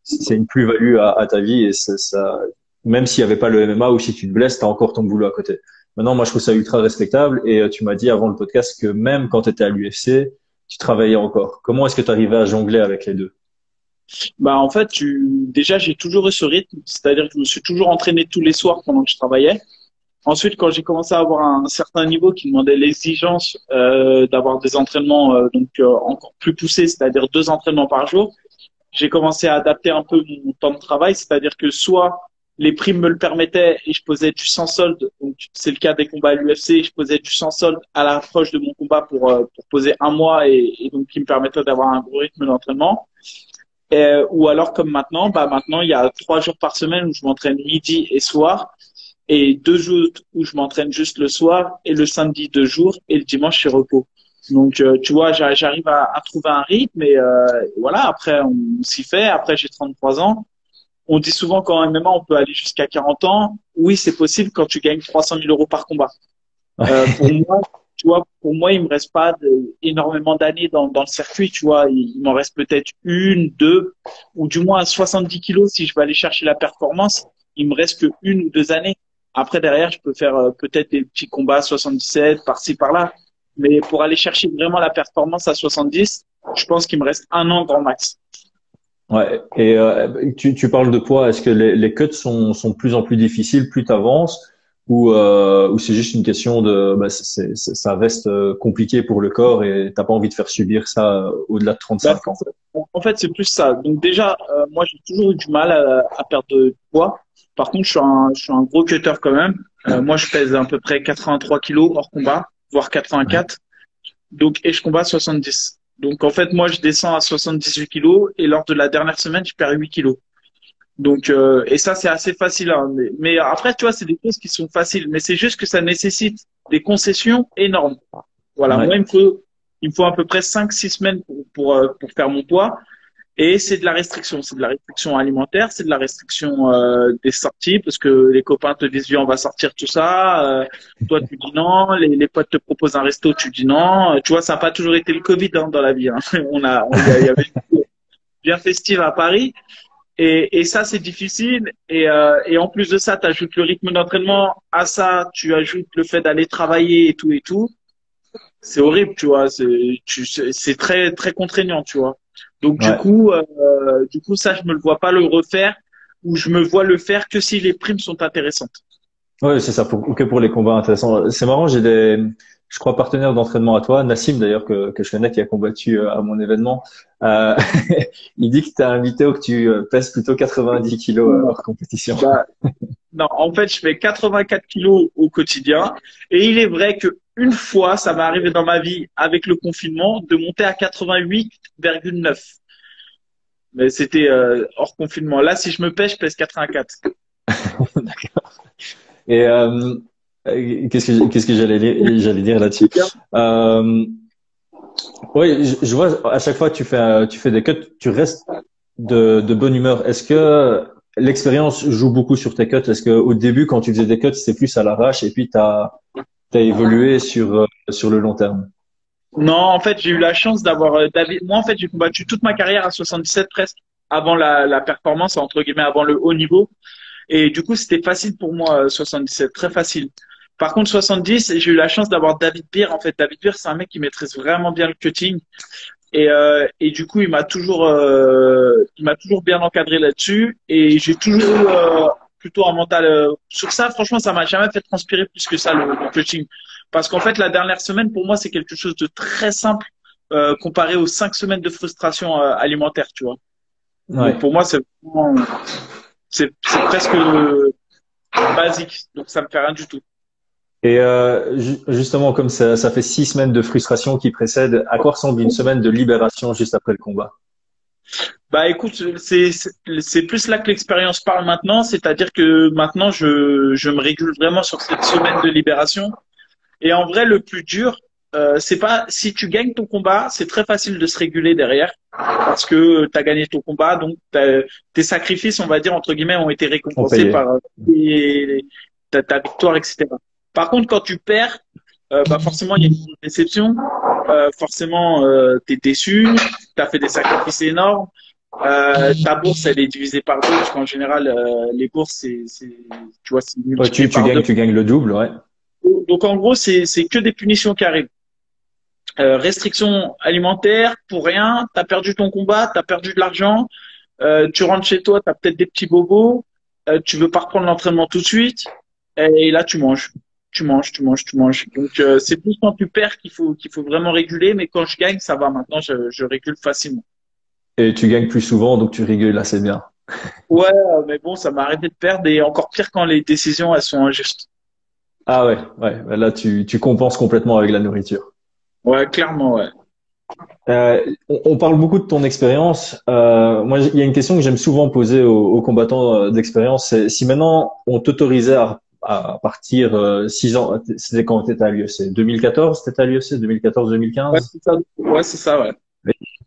Speaker 1: c'est une plus-value à ta vie et ça, même s'il y avait pas le MMA ou si tu te blesses, tu as encore ton boulot à côté. Maintenant, moi, je trouve ça ultra respectable et tu m'as dit avant le podcast que même quand tu étais à l'UFC, tu travaillais encore. Comment est-ce que tu arrivais à jongler avec les deux?
Speaker 2: Bah, en fait, déjà, j'ai toujours eu ce rythme, c'est-à-dire que je me suis toujours entraîné tous les soirs pendant que je travaillais. Ensuite, quand j'ai commencé à avoir un certain niveau qui demandait l'exigence d'avoir des entraînements encore plus poussés, c'est-à-dire 2 entraînements par jour, j'ai commencé à adapter un peu mon temps de travail, c'est-à-dire que soit les primes me le permettaient et je posais du sans solde, donc c'est le cas des combats à l'UFC, je posais du sans solde à l'approche de mon combat pour poser un mois et donc qui me permettait d'avoir un gros rythme d'entraînement. Ou alors comme maintenant, maintenant il y a 3 jours par semaine où je m'entraîne midi et soir et 2 jours où je m'entraîne juste le soir et le samedi 2 jours et le dimanche c'est repos. Donc tu vois, j'arrive à trouver un rythme et voilà, après on s'y fait. Après j'ai 33 ans. On dit souvent qu'en MMA on peut aller jusqu'à 40 ans. Oui, c'est possible quand tu gagnes 300 000 euros par combat. Pour moi, tu vois, pour moi, il me reste pas énormément d'années dans le circuit, tu vois. Il m'en reste peut-être une, deux, ou du moins à 70 kilos si je veux aller chercher la performance. Il me reste que 1 ou 2 années. Après, derrière, je peux faire peut-être des petits combats à 77, par-ci, par-là. Mais pour aller chercher vraiment la performance à 70, je pense qu'il me reste 1 an grand max.
Speaker 1: Ouais. Et tu parles de poids. Est-ce que les cuts sont de plus en plus difficiles plus tu avances ou c'est juste une question de ça reste compliqué pour le corps et t'as pas envie de faire subir ça au-delà de
Speaker 2: Bah,
Speaker 1: 35 ans.
Speaker 2: en fait, c'est plus ça. Donc déjà, moi, j'ai toujours eu du mal à perdre de poids. Par contre, je suis un gros cutter quand même. Moi, je pèse à peu près 83 kilos hors combat, voire
Speaker 1: Ouais.
Speaker 2: 84. Donc, et je combat 70. Donc, en fait, moi, je descends à 78 kilos et lors de la dernière semaine, je perds 8 kilos. Donc, et ça, c'est assez facile, hein. Mais après, tu vois, c'est des choses qui sont faciles. Mais c'est juste que ça nécessite des concessions énormes. Voilà, moi,
Speaker 1: Ouais.
Speaker 2: il me faut à peu près 5, 6 semaines pour faire mon poids. Et c'est de la restriction. C'est de la restriction alimentaire, c'est de la restriction des sorties, parce que les copains te disent, viens, on va sortir tout ça. Toi, tu dis non. Les potes te proposent un resto, tu dis non. Tu vois, ça n'a pas toujours été le Covid hein, dans la vie. Hein. Il y avait bien festive à Paris. Et ça, c'est difficile. Et en plus de ça, tu ajoutes le rythme d'entraînement. À ça, tu ajoutes le fait d'aller travailler et tout et tout. C'est horrible, tu vois. C'est très très contraignant, tu vois. Donc
Speaker 1: Ouais.
Speaker 2: du coup, ça, je me le vois pas le refaire ou je me vois le faire que si les primes sont intéressantes.
Speaker 1: Ouais, c'est ça, que pour les combats intéressants. C'est marrant, je crois, partenaires d'entraînement à toi, Nassim d'ailleurs, que je connais, qui a combattu à mon événement. Euh, il dit que tu as un mytho, que tu pèses plutôt 90 kilos
Speaker 2: Non,
Speaker 1: hors compétition.
Speaker 2: bah, non, en fait, je fais 84 kilos au quotidien et il est vrai que une fois, ça m'est arrivé dans ma vie avec le confinement de monter à 88,9. Mais c'était hors confinement. Là, si je me pèse, je pèse 84.
Speaker 1: Et qu'est-ce que j'allais dire là-dessus? Euh, oui, je vois à chaque fois que tu fais des cuts, tu restes de bonne humeur. Est-ce que l'expérience joue beaucoup sur tes cuts? Est-ce que au début, quand tu faisais des cuts, c'est plus à l'arrache et puis t'as évolué sur le long terme?
Speaker 2: Non, en fait, j'ai eu la chance d'avoir David. Moi, en fait, j'ai combattu toute ma carrière à 77 presque avant la performance, entre guillemets, avant le haut niveau. Et du coup, c'était facile pour moi, 77, très facile. Par contre, 70, j'ai eu la chance d'avoir David Beer. En fait, David Beer, c'est un mec qui maîtrise vraiment bien le cutting. Et du coup, il m'a toujours bien encadré là-dessus. Et j'ai toujours eu plutôt un mental sur ça. Franchement, ça m'a jamais fait transpirer plus que ça le coaching. Parce qu'en fait, la dernière semaine, pour moi, c'est quelque chose de très simple comparé aux 5 semaines de frustration alimentaire, tu vois. Donc
Speaker 1: Ouais.
Speaker 2: pour moi, c'est presque basique. Donc ça me fait rien du tout.
Speaker 1: Et justement, comme ça fait 6 semaines de frustration qui précèdent, à quoi ressemble une semaine de libération juste après le combat?
Speaker 2: Bah écoute, c'est plus là que l'expérience parle maintenant, c'est-à-dire que maintenant je me régule vraiment sur cette semaine de libération. Et en vrai, le plus dur, c'est pas si tu gagnes ton combat, c'est très facile de se réguler derrière. parce que tu as gagné ton combat, donc tes sacrifices, on va dire, entre guillemets, ont été récompensés par ta victoire, etc. Par contre, quand tu perds, bah forcément, il y a une déception. Forcément, tu es déçu, tu as fait des sacrifices énormes. Ta bourse, elle est divisée par deux, parce qu'en général, les bourses, tu vois, c'est multiplié par deux.
Speaker 1: Tu gagnes le double, ouais.
Speaker 2: Donc, en gros, c'est que des punitions qui arrivent. Restrictions alimentaires pour rien, tu as perdu ton combat, tu as perdu de l'argent, tu rentres chez toi, tu as peut-être des petits bobos, tu veux pas reprendre l'entraînement tout de suite, et là tu manges. Tu manges, tu manges, tu manges. Donc c'est plus quand tu perds qu'il faut vraiment réguler, mais quand je gagne, ça va. Maintenant, je régule facilement.
Speaker 1: Et tu gagnes plus souvent, donc tu régules assez bien.
Speaker 2: Ouais, mais bon, ça m'est arrivé de perdre et encore pire quand les décisions elles sont injustes.
Speaker 1: Ah ouais, ouais. Là, tu compenses complètement avec la nourriture.
Speaker 2: Ouais, clairement, ouais.
Speaker 1: On parle beaucoup de ton expérience. Moi, il y a une question que j'aime souvent poser aux combattants d'expérience. C'est si maintenant on t'autorisait à partir 6 ans, c'était quand tu étais à l'UFC? 2014, c'était à l'UFC? 2014-2015?
Speaker 2: Ouais, c'est ça, ouais.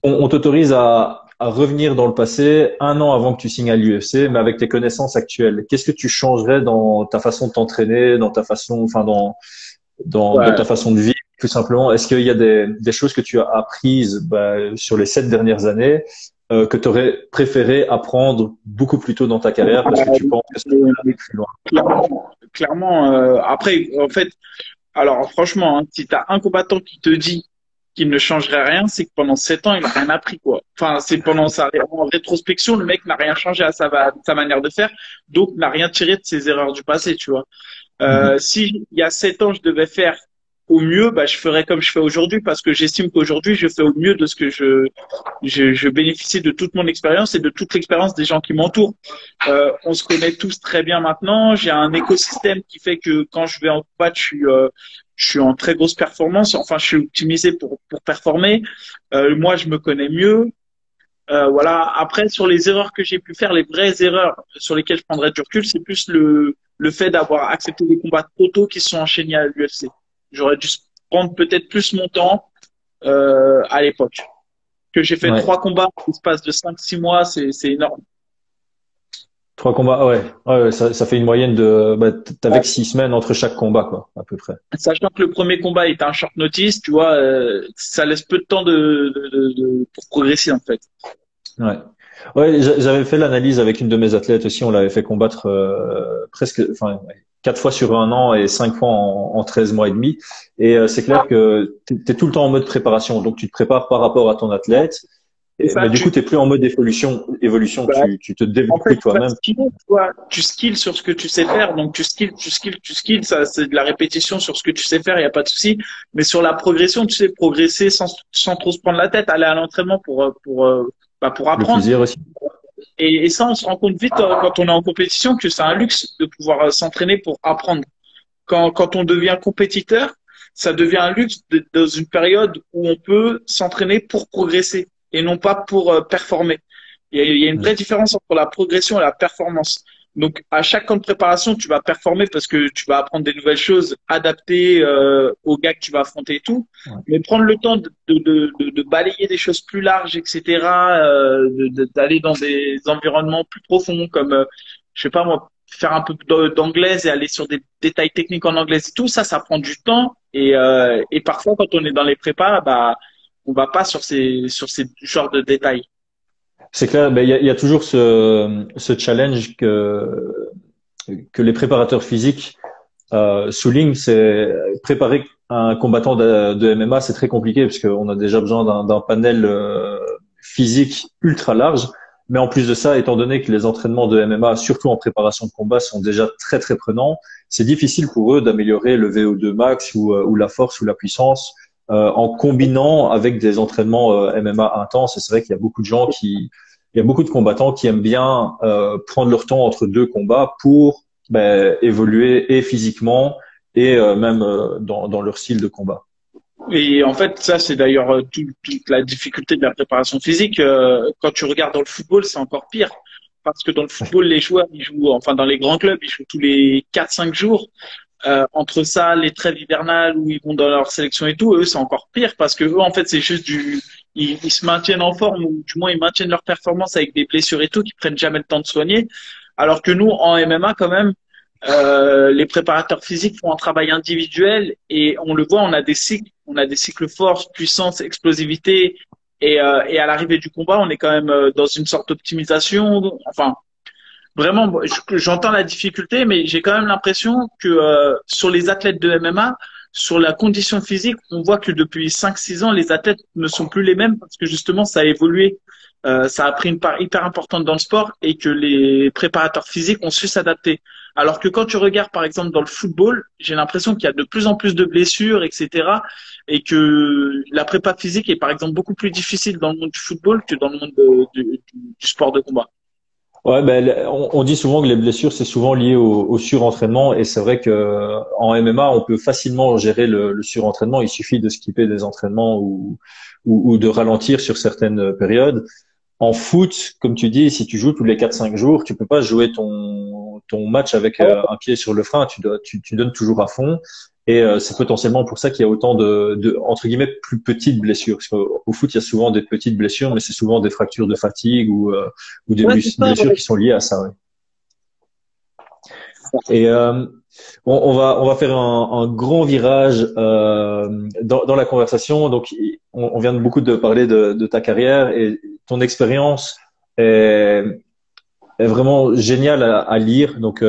Speaker 1: On t'autorise à revenir dans le passé 1 an avant que tu signes à l'UFC, mais avec tes connaissances actuelles. Qu'est-ce que tu changerais dans ta façon de t'entraîner, dans ta façon, enfin dans ta
Speaker 2: Ouais.
Speaker 1: façon de vivre, tout simplement? Est-ce qu'il y a des choses que tu as apprises sur les 7 dernières années que tu aurais préféré apprendre beaucoup plus tôt dans ta carrière parce que tu penses que ça peut aller plus loin?
Speaker 2: Clairement, après, en fait, alors franchement, hein, si tu as un combattant qui te dit qu'il ne changerait rien, c'est que pendant 7 ans, il n'a rien appris, quoi. Enfin, c'est pendant en rétrospection, le mec n'a rien changé à sa manière de faire, donc n'a rien tiré de ses erreurs du passé, tu vois.
Speaker 1: Mhm.
Speaker 2: Si il y a 7 ans, je devais faire au mieux, bah, je ferais comme je fais aujourd'hui parce que j'estime qu'aujourd'hui, je fais au mieux de ce que je bénéficie de toute mon expérience et de toute l'expérience des gens qui m'entourent. On se connaît tous très bien maintenant. J'ai un écosystème qui fait que quand je vais en combat, je suis en très grosse performance. Enfin, je suis optimisé pour performer. Moi, je me connais mieux. Voilà. Après, sur les erreurs que j'ai pu faire, les vraies erreurs sur lesquelles je prendrais du recul, c'est plus le fait d'avoir accepté des combats trop tôt qui se sont enchaînés à l'UFC. J'aurais dû prendre peut-être plus mon temps à l'époque. Que j'ai fait
Speaker 1: Ouais.
Speaker 2: 3 combats en l'espace de 5-6 mois, c'est énorme.
Speaker 1: 3 combats, ah ouais. Ouais, ça fait une moyenne de, t'avais que 6 semaines entre chaque combat, quoi, à peu près.
Speaker 2: Sachant que le premier combat est un short notice, tu vois, ça laisse peu de temps pour progresser en fait.
Speaker 1: Ouais. Ouais, j'avais fait l'analyse avec une de mes athlètes aussi. On l'avait fait combattre presque, enfin, 4 fois sur 1 an et 5 fois en 13 mois et demi. Et c'est clair que t'es tout le temps en mode préparation. Donc tu te prépares par rapport à ton athlète.
Speaker 2: Et ça,
Speaker 1: Mais du coup, t'es plus en mode évolution.
Speaker 2: bah,
Speaker 1: Tu te
Speaker 2: en
Speaker 1: développes
Speaker 2: fait,
Speaker 1: plus
Speaker 2: tu vas
Speaker 1: toi-même.
Speaker 2: skiller, tu vois, tu skills sur ce que tu sais faire, donc tu skills, ça, c'est de la répétition sur ce que tu sais faire, il n'y a pas de souci. Mais sur la progression, tu sais, progresser sans trop se prendre la tête, aller à l'entraînement pour
Speaker 1: Le
Speaker 2: apprendre.
Speaker 1: plaisir aussi.
Speaker 2: Et ça, on se rend compte vite quand on est en compétition que c'est un luxe de pouvoir s'entraîner pour apprendre. Quand on devient compétiteur, ça devient un luxe dans une période où on peut s'entraîner pour progresser et non pas pour performer. Il y a une vraie différence entre la progression et la performance. Donc, à chaque camp de préparation, tu vas performer parce que tu vas apprendre des nouvelles choses adaptées aux gars que tu vas affronter et tout.
Speaker 1: Ouais.
Speaker 2: Mais prendre le temps de balayer des choses plus larges, etc., d'aller dans des environnements plus profonds comme, je sais pas moi, faire un peu d'anglaise et aller sur des détails techniques en anglaise et tout, ça prend du temps. Et parfois, quand on est dans les prépas, bah, on va pas sur ces genres de détails.
Speaker 1: C'est clair. Il y a toujours ce challenge que les préparateurs physiques souligne, c'est préparer un combattant de MMA, c'est très compliqué parce qu'on a déjà besoin d'un panel physique ultra large. Mais en plus de ça, étant donné que les entraînements de MMA, surtout en préparation de combat, sont déjà très très prenants, c'est difficile pour eux d'améliorer le VO2 max ou la force ou la puissance en combinant avec des entraînements MMA intenses. Et c'est vrai qu'il y a beaucoup de gens il y a beaucoup de combattants qui aiment bien prendre leur temps entre deux combats pour évoluer et physiquement et même dans leur style de combat.
Speaker 2: Et en fait, ça, c'est d'ailleurs toute la difficulté de la préparation physique. Quand tu regardes dans le football, c'est encore pire. Parce que dans le football, les joueurs, ils jouent, enfin, dans les grands clubs, ils jouent tous les 4-5 jours. Entre ça, les trêves hivernales où ils vont dans leur sélection et tout, eux, c'est encore pire parce que eux, en fait, c'est juste ils se maintiennent en forme ou du moins ils maintiennent leur performance avec des blessures et tout, qui prennent jamais le temps de soigner. Alors que nous, en MMA, quand même, les préparateurs physiques font un travail individuel et on le voit, on a des cycles force, puissance, explosivité et à l'arrivée du combat, on est quand même dans une sorte d'optimisation. Enfin, vraiment, j'entends la difficulté, mais j'ai quand même l'impression que sur les athlètes de MMA, sur la condition physique, on voit que depuis 5-6 ans, les athlètes ne sont plus les mêmes parce que justement, ça a évolué. Ça a pris une part hyper importante dans le sport et que les préparateurs physiques ont su s'adapter. Alors que quand tu regardes, par exemple, dans le football, j'ai l'impression qu'il y a de plus en plus de blessures, etc. Et que la prépa physique est, par exemple, beaucoup plus difficile dans le monde du football que dans le monde du sport de combat.
Speaker 1: Ouais, ben, on dit souvent que les blessures, c'est souvent lié au surentraînement et c'est vrai que en MMA, on peut facilement gérer le surentraînement. Il suffit de skipper des entraînements ou de ralentir sur certaines périodes. En foot, comme tu dis, si tu joues tous les 4-5 jours, tu peux pas jouer ton match avec un pied sur le frein. Tu donnes toujours à fond. Et c'est potentiellement pour ça qu'il y a autant de entre guillemets plus petites blessures. Parce qu'au foot, il y a souvent des petites blessures, mais c'est souvent des fractures de fatigue ou des
Speaker 2: Ouais, c'est ça,
Speaker 1: blessures
Speaker 2: ouais.
Speaker 1: qui sont liées à ça. Ouais. Et on va faire un grand virage dans la conversation. Donc, on vient de beaucoup de parler de ta carrière et ton expérience est, est vraiment géniale à lire. Donc,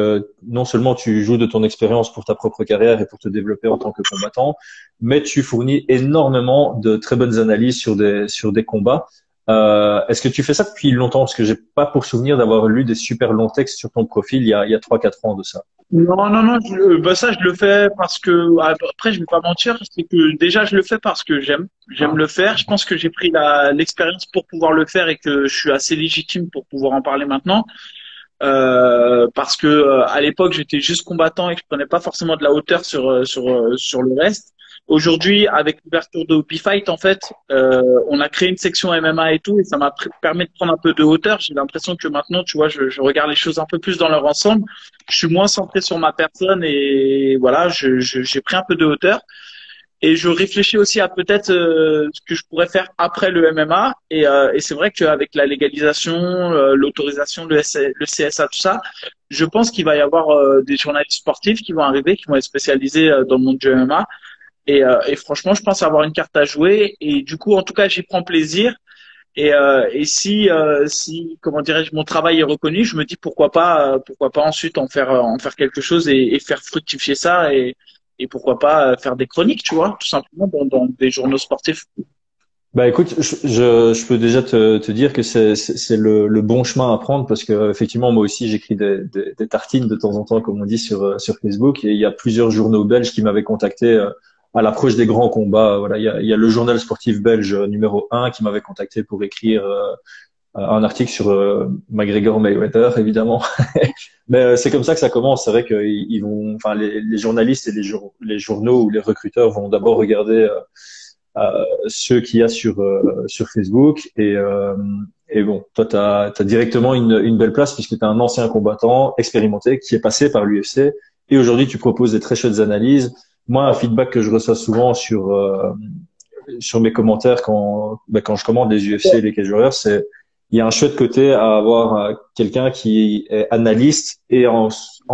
Speaker 1: non seulement tu joues de ton expérience pour ta propre carrière et pour te développer en tant que combattant, mais tu fournis énormément de très bonnes analyses sur des combats. Est-ce que tu fais ça depuis longtemps? Parce que j'ai pas pour souvenir d'avoir lu des super longs textes sur ton profil il y a 3-4 ans de ça.
Speaker 2: Non, non, non, bah ça, je le fais parce que, après, je vais pas mentir, c'est que déjà, je le fais parce que j'aime le faire. Je pense que j'ai pris l'expérience pour pouvoir le faire et que je suis assez légitime pour pouvoir en parler maintenant. Parce que à l'époque j'étais juste combattant et que je prenais pas forcément de la hauteur sur le reste. Aujourd'hui, avec l'ouverture de Fight, en fait, on a créé une section MMA et tout, et ça m'a permis de prendre un peu de hauteur. J'ai l'impression que maintenant, tu vois, je regarde les choses un peu plus dans leur ensemble. Je suis moins centré sur ma personne et voilà, j'ai pris un peu de hauteur. Et je réfléchis aussi à peut-être ce que je pourrais faire après le MMA. Et c'est vrai qu'avec la légalisation, l'autorisation, le CSA, tout ça, je pense qu'il va y avoir des journalistes sportifs qui vont arriver, qui vont être spécialisés dans le monde du MMA. Et franchement, je pense avoir une carte à jouer. Et du coup, en tout cas, j'y prends plaisir. Et si, comment dirais-je, mon travail est reconnu, je me dis pourquoi pas ensuite en faire quelque chose et faire fructifier ça et pourquoi pas faire des chroniques, tu vois, tout simplement dans des journaux sportifs.
Speaker 1: Bah écoute, je peux déjà te dire que c'est le bon chemin à prendre parce que effectivement moi aussi j'écris des tartines de temps en temps comme on dit sur Facebook et il y a plusieurs journaux belges qui m'avaient contacté à l'approche des grands combats. Voilà, il y a le journal sportif belge numéro 1 qui m'avait contacté pour écrire un article sur McGregor Mayweather évidemment. Mais c'est comme ça que ça commence. C'est vrai qu'ils vont, enfin les journalistes et les journaux ou les recruteurs vont d'abord regarder ceux qu'il y a sur Facebook et bon, toi t'as directement une belle place puisque t'es un ancien combattant expérimenté qui est passé par l'UFC et aujourd'hui tu proposes des très chouettes analyses. Moi, un feedback que je reçois souvent sur mes commentaires quand je commande les UFC et les Cage Warriors, c'est il y a un chouette côté à avoir quelqu'un qui est analyste et en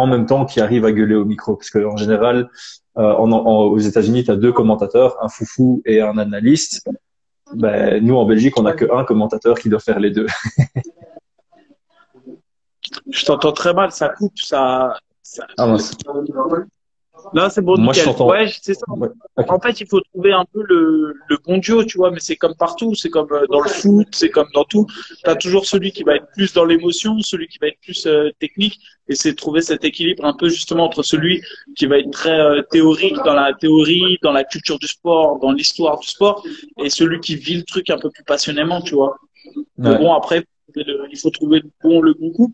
Speaker 1: même temps qui arrive à gueuler au micro parce que en général aux États-Unis, tu as deux commentateurs, un foufou et un analyste. Ben, nous, en Belgique, on n'a qu'un commentateur qui doit faire les deux.
Speaker 2: Je t'entends très mal, ça coupe, ça...
Speaker 1: Ah mince.
Speaker 2: Là, c'est bon,
Speaker 1: Moi, je
Speaker 2: nickel.
Speaker 1: t'entends.
Speaker 2: Ouais, c'est ça.
Speaker 1: Ouais. Ok.
Speaker 2: En fait, il faut trouver un peu le bon duo, tu vois, mais c'est comme partout, c'est comme dans le foot, c'est comme dans tout. Tu as toujours celui qui va être plus dans l'émotion, celui qui va être plus technique, et c'est de trouver cet équilibre un peu justement entre celui qui va être très théorique dans la théorie, dans la culture du sport, dans l'histoire du sport, et celui qui vit le truc un peu plus passionnément, tu vois. Mais
Speaker 1: Ouais.
Speaker 2: bon, après, il faut trouver le bon coup.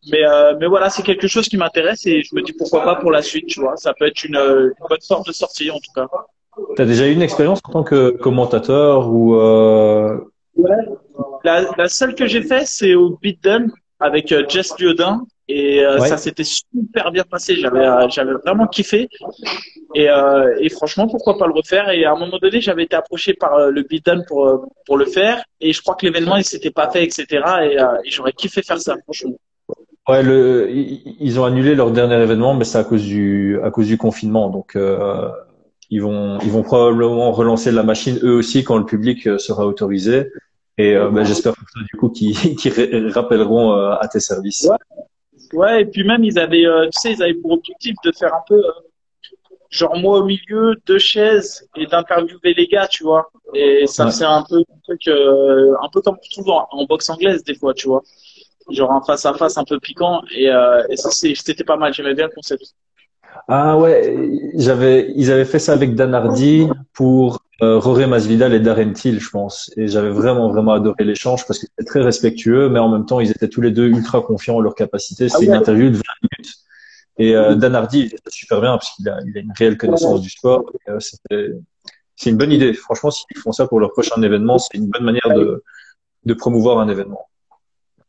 Speaker 2: Mais voilà, c'est quelque chose qui m'intéresse et je me dis pourquoi pas pour la suite, tu vois. Ça peut être une bonne sorte de sortie, en tout cas.
Speaker 1: T'as déjà eu une expérience en tant que commentateur ou
Speaker 2: Ouais. La seule que j'ai fait, c'est au Beatdown avec Jess Liodin. Et ça
Speaker 1: Ouais.
Speaker 2: s'était super bien passé. J'avais vraiment kiffé. Et franchement, pourquoi pas le refaire? Et à un moment donné, j'avais été approché par le Beatdown pour le faire. Et je crois que l'événement, il s'était pas fait, etc. Et j'aurais kiffé faire ça, franchement.
Speaker 1: Ouais, ils ont annulé leur dernier événement, mais c'est à cause du confinement. Donc, ils vont probablement relancer la machine eux aussi quand le public sera autorisé. Et ben, j'espère pour toi, du coup, qu'ils rappelleront à tes
Speaker 2: Ouais,
Speaker 1: services.
Speaker 2: ouais. Et puis même, tu sais, ils avaient pour objectif de faire un peu, genre moi au milieu, deux chaises et d'interviewer les gars, tu vois. Et ça
Speaker 1: Ouais.
Speaker 2: faisait un peu un truc, un peu comme je trouve en boxe anglaise des fois, tu vois. Genre un face à face un peu piquant. Et ça, c'était pas mal. J'aimais bien le concept.
Speaker 1: Ah ouais, ils avaient fait ça avec Dan Hardy pour Jorge Masvidal et Darren Till, je pense. Et j'avais vraiment adoré l'échange parce que c'était très respectueux, mais en même temps, ils étaient tous les deux ultra confiants en leur capacité.
Speaker 2: Ah
Speaker 1: C'était une
Speaker 2: ouais.
Speaker 1: interview de 20 minutes. Et Dan Hardy, il était super bien parce il a une réelle connaissance du sport. Et, c'est une bonne idée. Franchement, s'ils font ça pour leur prochain événement, c'est une bonne manière de promouvoir un événement.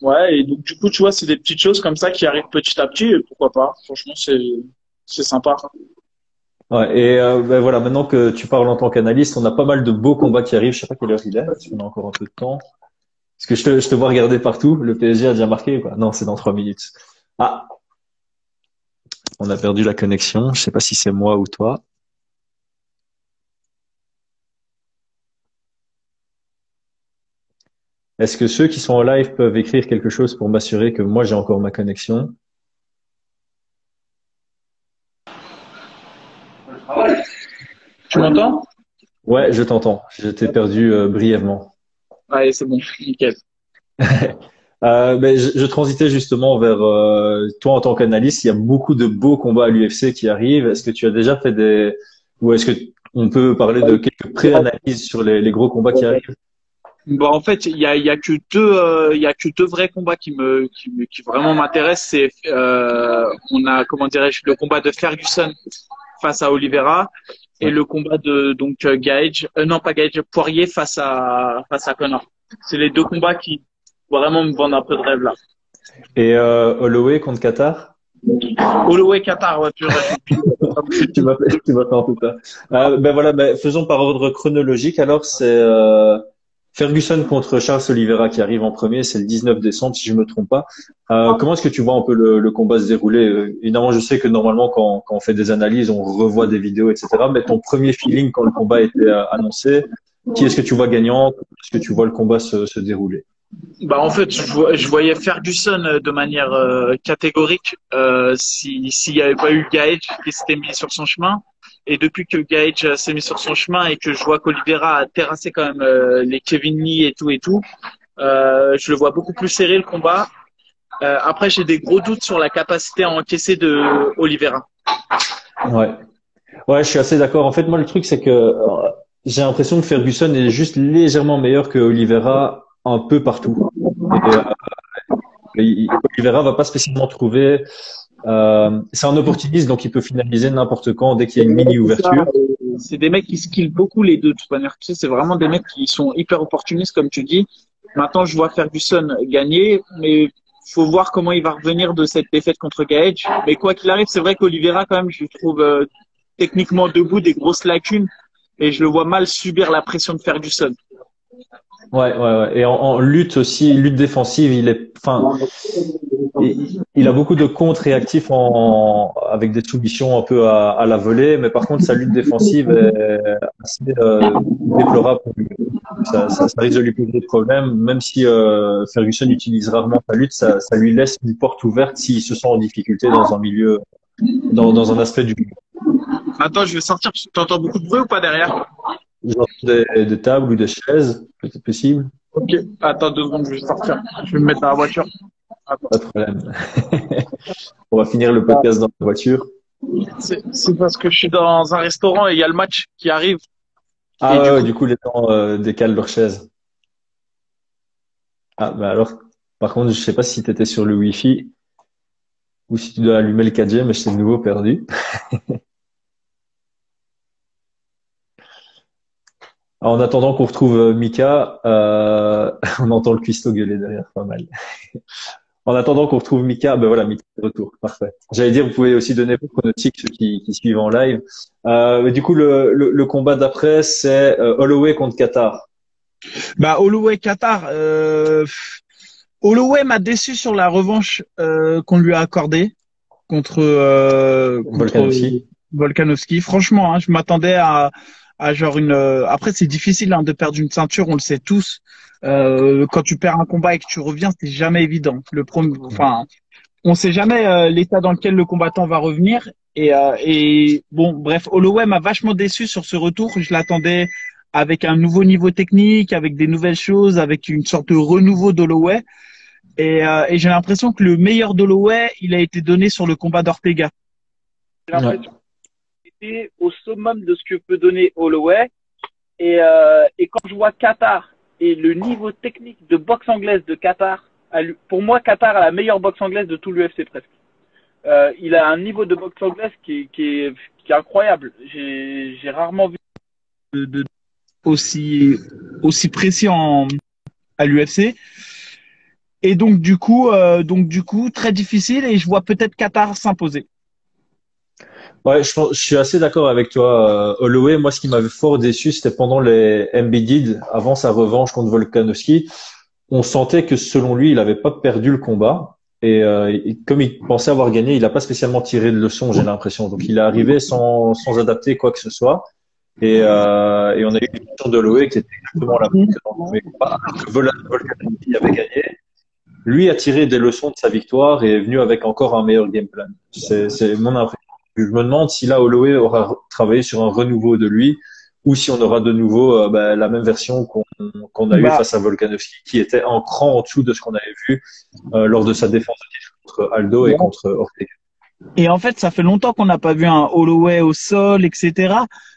Speaker 2: Ouais, et donc du coup, tu vois, c'est des petites choses comme ça qui arrivent petit à petit, et pourquoi pas. Franchement, c'est sympa.
Speaker 1: Ouais, et ben voilà, maintenant que tu parles en tant qu'analyste, on a pas mal de beaux combats qui arrivent. Je sais pas quelle heure il est, parce qu'on a encore un peu de temps. Parce que je te vois regarder partout. Le PSG a déjà marqué ou pas? Non, c'est dans 3 minutes. Ah, on a perdu la connexion. Je sais pas si c'est moi ou toi. Est-ce que ceux qui sont en live peuvent écrire quelque chose pour m'assurer que moi j'ai encore ma connexion?
Speaker 2: Tu m'entends?
Speaker 1: Ouais, je t'entends. Je t'ai perdu brièvement.
Speaker 2: Allez, c'est bon, nickel.
Speaker 1: Ben, je transitais justement vers toi en tant qu'analyste. Il y a beaucoup de beaux combats à l'UFC qui arrivent. Est-ce que tu as déjà fait ou est-ce que on peut parler de quelques pré-analyses sur les gros combats qui arrivent?
Speaker 2: Bon, en fait, il y a que deux, il y a que deux vrais combats qui vraiment m'intéressent. C'est, on a, comment dirais-je, le combat de Ferguson face à Oliveira et
Speaker 1: Ouais.
Speaker 2: le combat de donc Gage, non pas Gage, Poirier face à Conor. C'est les deux combats qui vraiment me vendent un peu de rêve là.
Speaker 1: Et Holloway contre Qatar?
Speaker 2: Holloway Qatar, ouais, purée, j'oublie.
Speaker 1: Tu m'as fait en tout cas. Ben voilà, ben, faisons par ordre chronologique. Alors, c'est Ferguson contre Charles Oliveira qui arrive en premier. C'est le 19 décembre, si je me trompe pas. Comment est-ce que tu vois un peu le combat se dérouler? Évidemment, je sais que normalement, quand on fait des analyses, on revoit des vidéos, etc. Mais ton premier feeling quand le combat était annoncé, qui est-ce que tu vois gagnant? Comment est-ce que tu vois le combat se dérouler?
Speaker 2: Bah en fait, je voyais Ferguson de manière catégorique s'il n'y avait pas eu Gaethje qui s'était mis sur son chemin. Et depuis que Gaethje s'est mis sur son chemin et que je vois qu'Oliveira a terrassé quand même les Kevin Lee et tout, je le vois beaucoup plus serré le combat. Après, j'ai des gros doutes sur la capacité à encaisser de Oliveira.
Speaker 1: Ouais. Ouais, je suis assez d'accord. En fait, moi, le truc, c'est que j'ai l'impression que Ferguson est juste légèrement meilleur que Oliveira un peu partout. Et Oliveira va pas spécialement trouver. C'est un opportuniste, donc il peut finaliser n'importe quand dès qu'il y a une mini
Speaker 2: C'est ça,
Speaker 1: ouverture.
Speaker 2: c'est des mecs qui skillent beaucoup les deux de toute manière. Tu sais, c'est vraiment des mecs qui sont hyper opportunistes, comme tu dis. Maintenant, je vois Ferguson gagner, mais faut voir comment il va revenir de cette défaite contre Gaethje. Mais quoi qu'il arrive, c'est vrai qu'Oliveira, quand même, je le trouve techniquement debout, des grosses lacunes, et je le vois mal subir la pression de Ferguson.
Speaker 1: Ouais. Et en lutte aussi, lutte défensive, enfin, il a beaucoup de contre-réactifs avec des soumissions un peu à la volée, mais par contre, sa lutte défensive est assez déplorable. Ça risque de lui poser des problèmes, même si Ferguson utilise rarement sa lutte, ça lui laisse une porte ouverte s'il se sent en difficulté dans un milieu, dans un aspect du
Speaker 2: Attends, je vais sortir. Tu entends beaucoup de bruit ou pas derrière?
Speaker 1: genre des tables ou des chaises, peut-être possible,
Speaker 2: Ok, attends 2 secondes, je vais sortir. Je vais me mettre dans la voiture. Attends.
Speaker 1: pas de problème. On va finir le podcast dans la voiture.
Speaker 2: C'est parce que je suis dans un restaurant et il y a le match qui arrive.
Speaker 1: Ah
Speaker 2: Et du
Speaker 1: ouais,
Speaker 2: coup,
Speaker 1: du coup, les gens décalent leurs chaises. Ah, bah alors, par contre, je sais pas si tu étais sur le Wi-Fi ou si tu dois allumer le 4G, mais je t'ai de nouveau perdu. Alors, en attendant qu'on retrouve Mika, on entend le cuistot gueuler derrière, pas mal. En attendant qu'on retrouve Mika, ben voilà, Mika est de retour. Parfait. J'allais dire, vous pouvez aussi donner vos pronostics, ceux qui suivent en live. Mais du coup, le combat d'après, c'est Holloway contre Qatar.
Speaker 2: Bah, Holloway Qatar. Holloway m'a déçu sur la revanche qu'on lui a accordée contre
Speaker 1: Volkanovski.
Speaker 2: Volkanovski. Franchement, hein, je m'attendais à genre une. Après, c'est difficile hein, de perdre une ceinture, on le sait tous. Quand tu perds un combat et que tu reviens, c'est jamais évident. Enfin, on sait jamais l'état dans lequel le combattant va revenir. Et bon, bref, Holloway m'a vachement déçu sur ce retour. Je l'attendais avec un nouveau niveau technique, avec des nouvelles choses, avec une sorte de renouveau d'Holloway. Et j'ai l'impression que le meilleur d'Holloway, il a été donné sur le combat d'Ortega. J'ai
Speaker 1: Ouais.
Speaker 2: l'impression qu'il était au summum de ce que peut donner Holloway. Et quand je vois Qatar et le niveau technique de boxe anglaise de Qatar, pour moi, Qatar a la meilleure boxe anglaise de tout l'UFC presque. Il a un niveau de boxe anglaise qui est incroyable. J'ai rarement vu de aussi précis à l'UFC. Et donc du coup, très difficile. Et je vois peut-être Qatar s'imposer.
Speaker 1: Ouais, je suis assez d'accord avec toi. Holloway, moi, ce qui m'avait fort déçu, c'était pendant les Embiid, avant sa revanche contre Volkanovski. On sentait que selon lui, il n'avait pas perdu le combat. Et comme il pensait avoir gagné, il n'a pas spécialement tiré de leçon, j'ai l'impression. Donc il est arrivé sans adapter quoi que ce soit. Et on a eu une question de Holloway qui était exactement la même que dans le premier combat. Alors que Volkanovski avait gagné. Lui a tiré des leçons de sa victoire et est venu avec encore un meilleur game plan. C'est mon impression. Je me demande si là Holloway aura travaillé sur un renouveau de lui ou si on aura de nouveau la même version qu'on a eu
Speaker 2: Bah,
Speaker 1: face à Volkanovski, qui était un cran en dessous de ce qu'on avait vu lors de sa défense de titre contre Aldo et contre Ortega.
Speaker 2: et en fait, ça fait longtemps qu'on n'a pas vu un Holloway au sol, etc.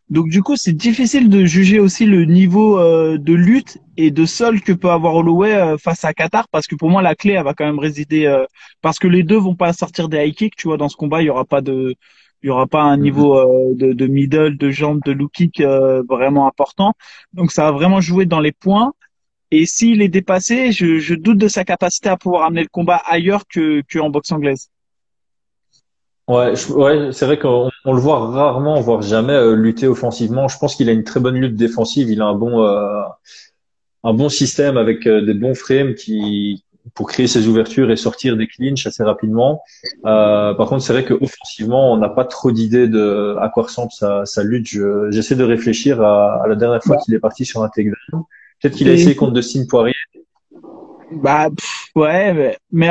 Speaker 2: Donc du coup, c'est difficile de juger aussi le niveau de lutte et de sol que peut avoir Holloway face à Qatar, parce que pour moi, la clé, elle va quand même résider, parce que les deux vont pas sortir des high kicks, tu vois, dans ce combat, il y aura pas un
Speaker 1: Mhm.
Speaker 2: niveau de middle, de jambes, de low kick vraiment important. Donc ça va vraiment jouer dans les points. Et s'il est dépassé, je doute de sa capacité à pouvoir amener le combat ailleurs que en boxe anglaise.
Speaker 1: Ouais, ouais, c'est vrai qu'on le voit rarement, voire jamais lutter offensivement. Je pense qu'il a une très bonne lutte défensive. Il a un bon système avec des bons frames pour créer ses ouvertures et sortir des clinches assez rapidement. Par contre, c'est vrai que offensivement, on n'a pas trop d'idées de à quoi ressemble sa lutte. J'essaie de réfléchir à la dernière fois qu'il est parti sur un takedown. Peut-être qu'il a
Speaker 2: Et
Speaker 1: essayé contre Dustin Poirier.
Speaker 2: bah ouais, mais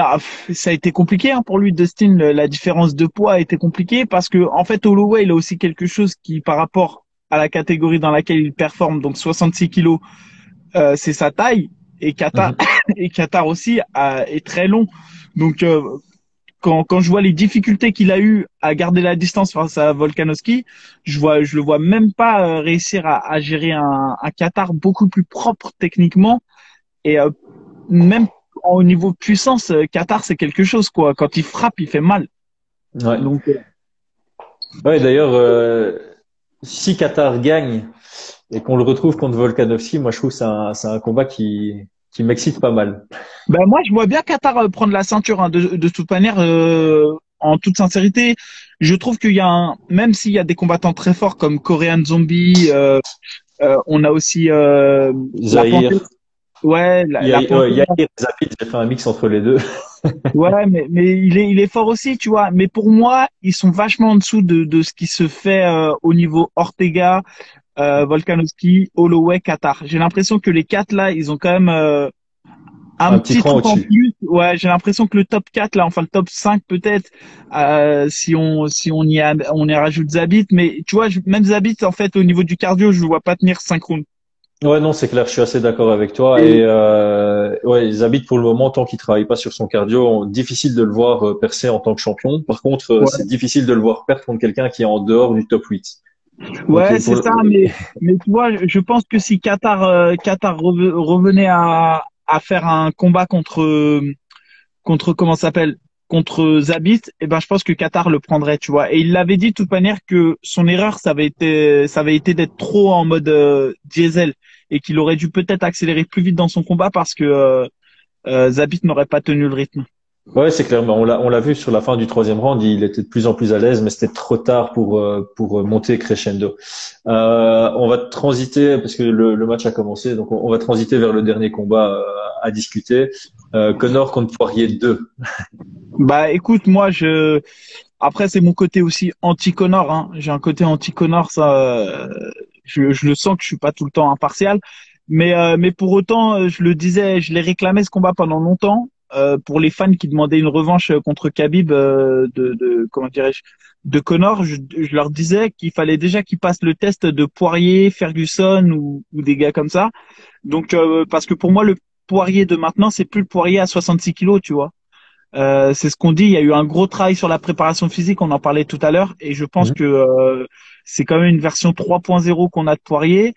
Speaker 2: ça a été compliqué hein, pour lui, Dustin. La différence de poids a été compliquée parce que en fait, Holloway, il a aussi quelque chose qui, par rapport à la catégorie dans laquelle il performe, donc 66 kilos, c'est sa taille. Et Qatar,
Speaker 1: Mhm.
Speaker 2: et Qatar aussi est très long. Donc quand je vois les difficultés qu'il a eu à garder la distance face à Volkanovski, je le vois même pas réussir à gérer un Qatar beaucoup plus propre techniquement et même au niveau puissance, Qatar c'est quelque chose quoi. Quand il frappe, il fait mal.
Speaker 1: Ouais.
Speaker 2: Donc
Speaker 1: Ouais, d'ailleurs, si Qatar gagne et qu'on le retrouve contre Volkanovski, moi je trouve que c'est un combat qui m'excite pas mal.
Speaker 2: ben moi je vois bien Qatar prendre la ceinture hein, de toute manière. En toute sincérité, je trouve qu'il y a même s'il y a des combattants très forts comme Korean Zombie, on a aussi la
Speaker 1: Zahir,
Speaker 2: pensée. Ouais, la pensée.
Speaker 1: Yair et Zabit, j'ai fait un mix entre les deux.
Speaker 2: Ouais, mais il est fort aussi, tu vois. Mais pour moi, ils sont vachement en dessous de ce qui se fait au niveau Ortega, Volkanovski, Holloway, Qatar. J'ai l'impression que les quatre là, ils ont quand même un
Speaker 1: Un petit
Speaker 2: petit
Speaker 1: cran
Speaker 2: truc en
Speaker 1: au-dessus.
Speaker 2: plus. Ouais, j'ai l'impression que le top 4 là, enfin le top 5 peut-être, si on y rajoute Zabit. Mais tu vois, même Zabit en fait au niveau du cardio, je le vois pas tenir 5 rounds.
Speaker 1: Ouais, non, c'est clair, je suis assez d'accord avec toi.
Speaker 2: Et
Speaker 1: Et ouais, Zabit pour le moment, tant qu'il travaille pas sur son cardio, difficile de le voir percer en tant que champion. Par contre, c'est
Speaker 2: ouais,
Speaker 1: difficile de le voir perdre contre quelqu'un qui est en dehors du top 8. Donc
Speaker 2: ouais, c'est ça. Mais tu vois, je pense que si Qatar revenait à faire un combat contre comment ça s'appelle contre Zabit, et ben je pense que Qatar le prendrait, tu vois. Et il l'avait dit de toute manière que son erreur ça avait été d'être trop en mode diesel et qu'il aurait dû peut-être accélérer plus vite dans son combat parce que Zabit n'aurait pas tenu le rythme.
Speaker 1: Ouais, c'est clair. Mais on l'a vu sur la fin du troisième round, il était de plus en plus à l'aise, mais c'était trop tard pour monter crescendo. On va transiter parce que le match a commencé, donc on va transiter vers le dernier combat à discuter. Connor contre Poirier 2.
Speaker 2: Bah écoute, après c'est mon côté aussi anti-Connor, hein. J'ai un côté anti-Connor, ça, je le sens que je suis pas tout le temps impartial, mais pour autant, je le disais, je l'ai réclamé ce combat pendant longtemps. Pour les fans qui demandaient une revanche contre Khabib, comment dirais-je, de Connor, je leur disais qu'il fallait déjà qu'il passe le test de Poirier, Ferguson ou des gars comme ça. Donc parce que pour moi le Poirier de maintenant, c'est plus le Poirier à 66 kilos, tu vois. C'est ce qu'on dit. Il y a eu un gros travail sur la préparation physique. On en parlait tout à l'heure, et je pense que c'est quand même une version 3.0 qu'on a de Poirier.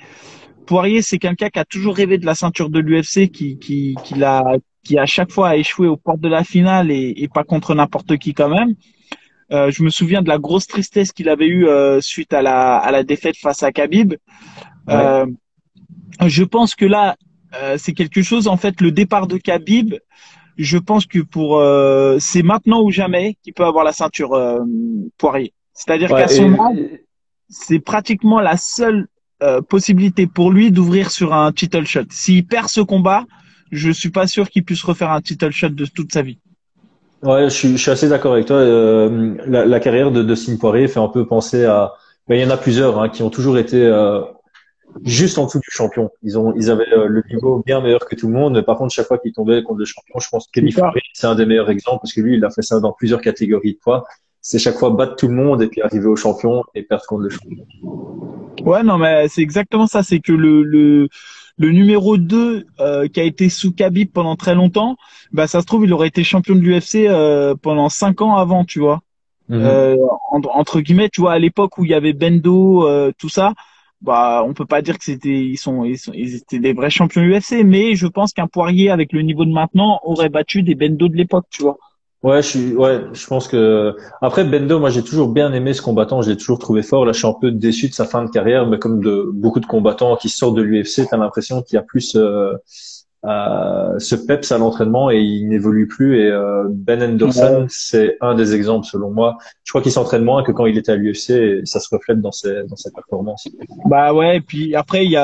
Speaker 2: Poirier, c'est quelqu'un qui a toujours rêvé de la ceinture de l'UFC, qui à chaque fois a échoué aux portes de la finale et pas contre n'importe qui quand même. Je me souviens de la grosse tristesse qu'il avait eue suite à la défaite face à Khabib.
Speaker 1: Ouais.
Speaker 2: Euh, je pense que là, c'est quelque chose. En fait, le départ de Khabib, je pense que c'est maintenant ou jamais qu'il peut avoir la ceinture Poirier. C'est-à-dire qu'à
Speaker 1: Ouais.
Speaker 2: son âge, c'est pratiquement la seule possibilité pour lui d'ouvrir sur un title shot. S'il perd ce combat, je suis pas sûr qu'il puisse refaire un title shot de toute sa vie.
Speaker 1: Ouais, je suis assez d'accord avec toi. La carrière de Dustin Poirier fait un peu penser à. Ben, il y en a plusieurs hein, qui ont toujours été juste en dessous du champion. Ils avaient le niveau bien meilleur que tout le monde. Mais par contre, chaque fois qu'ils tombaient contre le champion, je pense que
Speaker 2: C'est
Speaker 1: Kenny
Speaker 2: ça.
Speaker 1: Fury, c'est un des meilleurs exemples parce que lui, il a fait ça dans plusieurs catégories de poids. C'est chaque fois battre tout le monde et puis arriver au champion et perdre contre le champion.
Speaker 2: Ouais, non, mais c'est exactement ça. C'est que le numéro 2 qui a été sous Khabib pendant très longtemps, bah ça se trouve, il aurait été champion de l'UFC pendant 5 ans avant, tu vois.
Speaker 1: Mhm.
Speaker 2: Euh, Entre guillemets, tu vois, à l'époque où il y avait Bendo, tout ça, bah on peut pas dire que ils étaient des vrais champions UFC, mais je pense qu'un Poirier avec le niveau de maintenant aurait battu des Bendo de l'époque, tu vois.
Speaker 1: Ouais, je pense que après Bendo, moi j'ai toujours bien aimé ce combattant, je l'ai toujours trouvé fort. Là, je suis un peu déçu de sa fin de carrière, mais comme de beaucoup de combattants qui sortent de l'UFC, t'as l'impression qu'il y a plus ce peps à l'entraînement et il n'évolue plus. Et Ben Henderson,
Speaker 2: Ouais.
Speaker 1: c'est un des exemples selon moi. Je crois qu'il s'entraîne moins que quand il était à l'UFC et ça se reflète dans ses performances.
Speaker 2: Bah ouais, et puis après il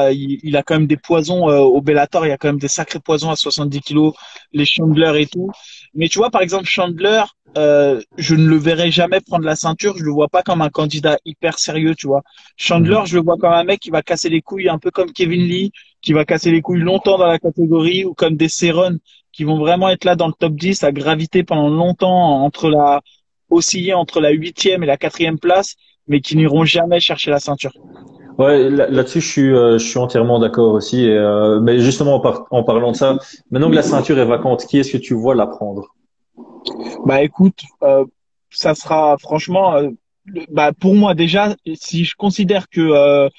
Speaker 2: a quand même des poisons au Bellator, il y a quand même des sacrés poisons à 70 kilos, les Chandler et tout. Mais tu vois par exemple Chandler, je ne le verrai jamais prendre la ceinture, je le vois pas comme un candidat hyper sérieux, tu vois. Chandler,
Speaker 1: Mhm.
Speaker 2: je le vois comme un mec qui va casser les couilles un peu comme Kevin Lee, qui va casser les couilles longtemps dans la catégorie, ou comme des Cerrone qui vont vraiment être là dans le top 10 à graviter pendant longtemps osciller entre la huitième et la quatrième place, mais qui n'iront jamais chercher la ceinture.
Speaker 1: Ouais, là-dessus, je suis entièrement d'accord aussi. Et, mais justement, en parlant de ça, maintenant que la ceinture est vacante, qui est-ce que tu vois la prendre?
Speaker 2: Bah écoute, ça sera franchement, bah pour moi déjà, si je considère que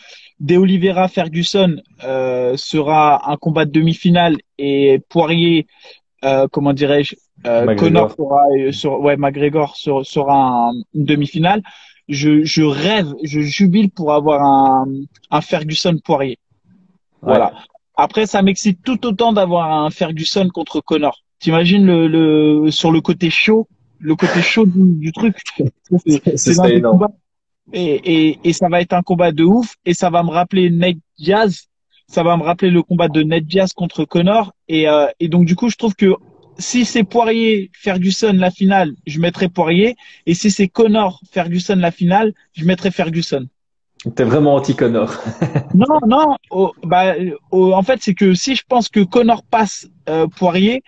Speaker 2: De Oliveira Ferguson sera un combat de demi-finale et Poirier, comment dirais-je, Connor
Speaker 1: McGregor.
Speaker 2: ouais McGregor sera une demi-finale, je rêve, je jubile pour avoir un Ferguson Poirier. Voilà.
Speaker 1: Ouais.
Speaker 2: Après, ça m'excite tout autant d'avoir un Ferguson contre Connor. T'imagines sur le côté chaud du truc.
Speaker 1: Ce
Speaker 2: C'est l'un
Speaker 1: serait
Speaker 2: des
Speaker 1: énorme.
Speaker 2: combats et ça va être un combat de ouf et ça va me rappeler Nate Diaz. Ça va me rappeler le combat de Nate Diaz contre Connor et donc du coup, je trouve que si c'est Poirier Ferguson la finale, je mettrai Poirier et si c'est Connor Ferguson la finale, je mettrai Ferguson.
Speaker 1: T'es vraiment anti-Connor.
Speaker 2: Non, non. En fait, c'est que si je pense que Connor passe Poirier,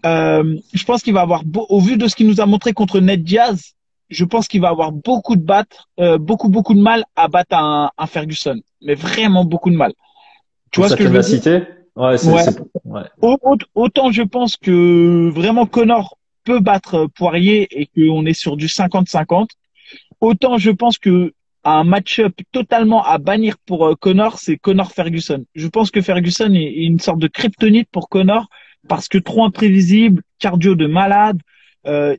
Speaker 2: je pense qu'il va avoir, au vu de ce qu'il nous a montré contre Ned Diaz, je pense qu'il va avoir beaucoup de mal à battre un Ferguson. Mais vraiment beaucoup de mal. Tu
Speaker 1: Pour
Speaker 2: vois ce
Speaker 1: sa
Speaker 2: que je veux dire?
Speaker 1: ténacité? Ouais,
Speaker 2: Ouais.
Speaker 1: ouais.
Speaker 2: Autant je pense que vraiment Connor peut battre Poirier et qu'on est sur du 50-50. Autant je pense que un match-up totalement à bannir pour Connor, c'est Connor Ferguson. Je pense que Ferguson est une sorte de kryptonite pour Connor parce que trop imprévisible, cardio de malade,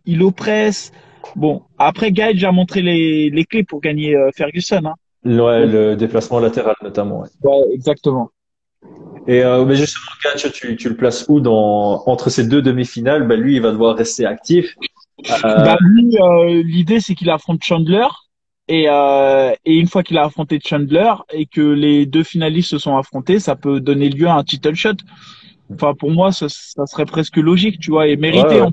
Speaker 2: il oppresse. Bon, après Gage a montré les clés pour gagner Ferguson. Hein.
Speaker 1: Ouais,
Speaker 2: Donc,
Speaker 1: le déplacement latéral notamment. Ouais.
Speaker 2: ouais, exactement.
Speaker 1: Et mais justement, Gatch, tu le places où entre ces deux demi-finales? Ben lui, il va devoir rester actif.
Speaker 3: Bah
Speaker 1: Euh,
Speaker 3: lui, l'idée c'est qu'il affronte Chandler et une fois qu'il a affronté Chandler et que les deux finalistes se sont affrontés, ça peut donner lieu à un title shot. Enfin pour moi, ça serait presque logique, tu vois, et
Speaker 1: ouais,
Speaker 3: mérité.
Speaker 1: ouais.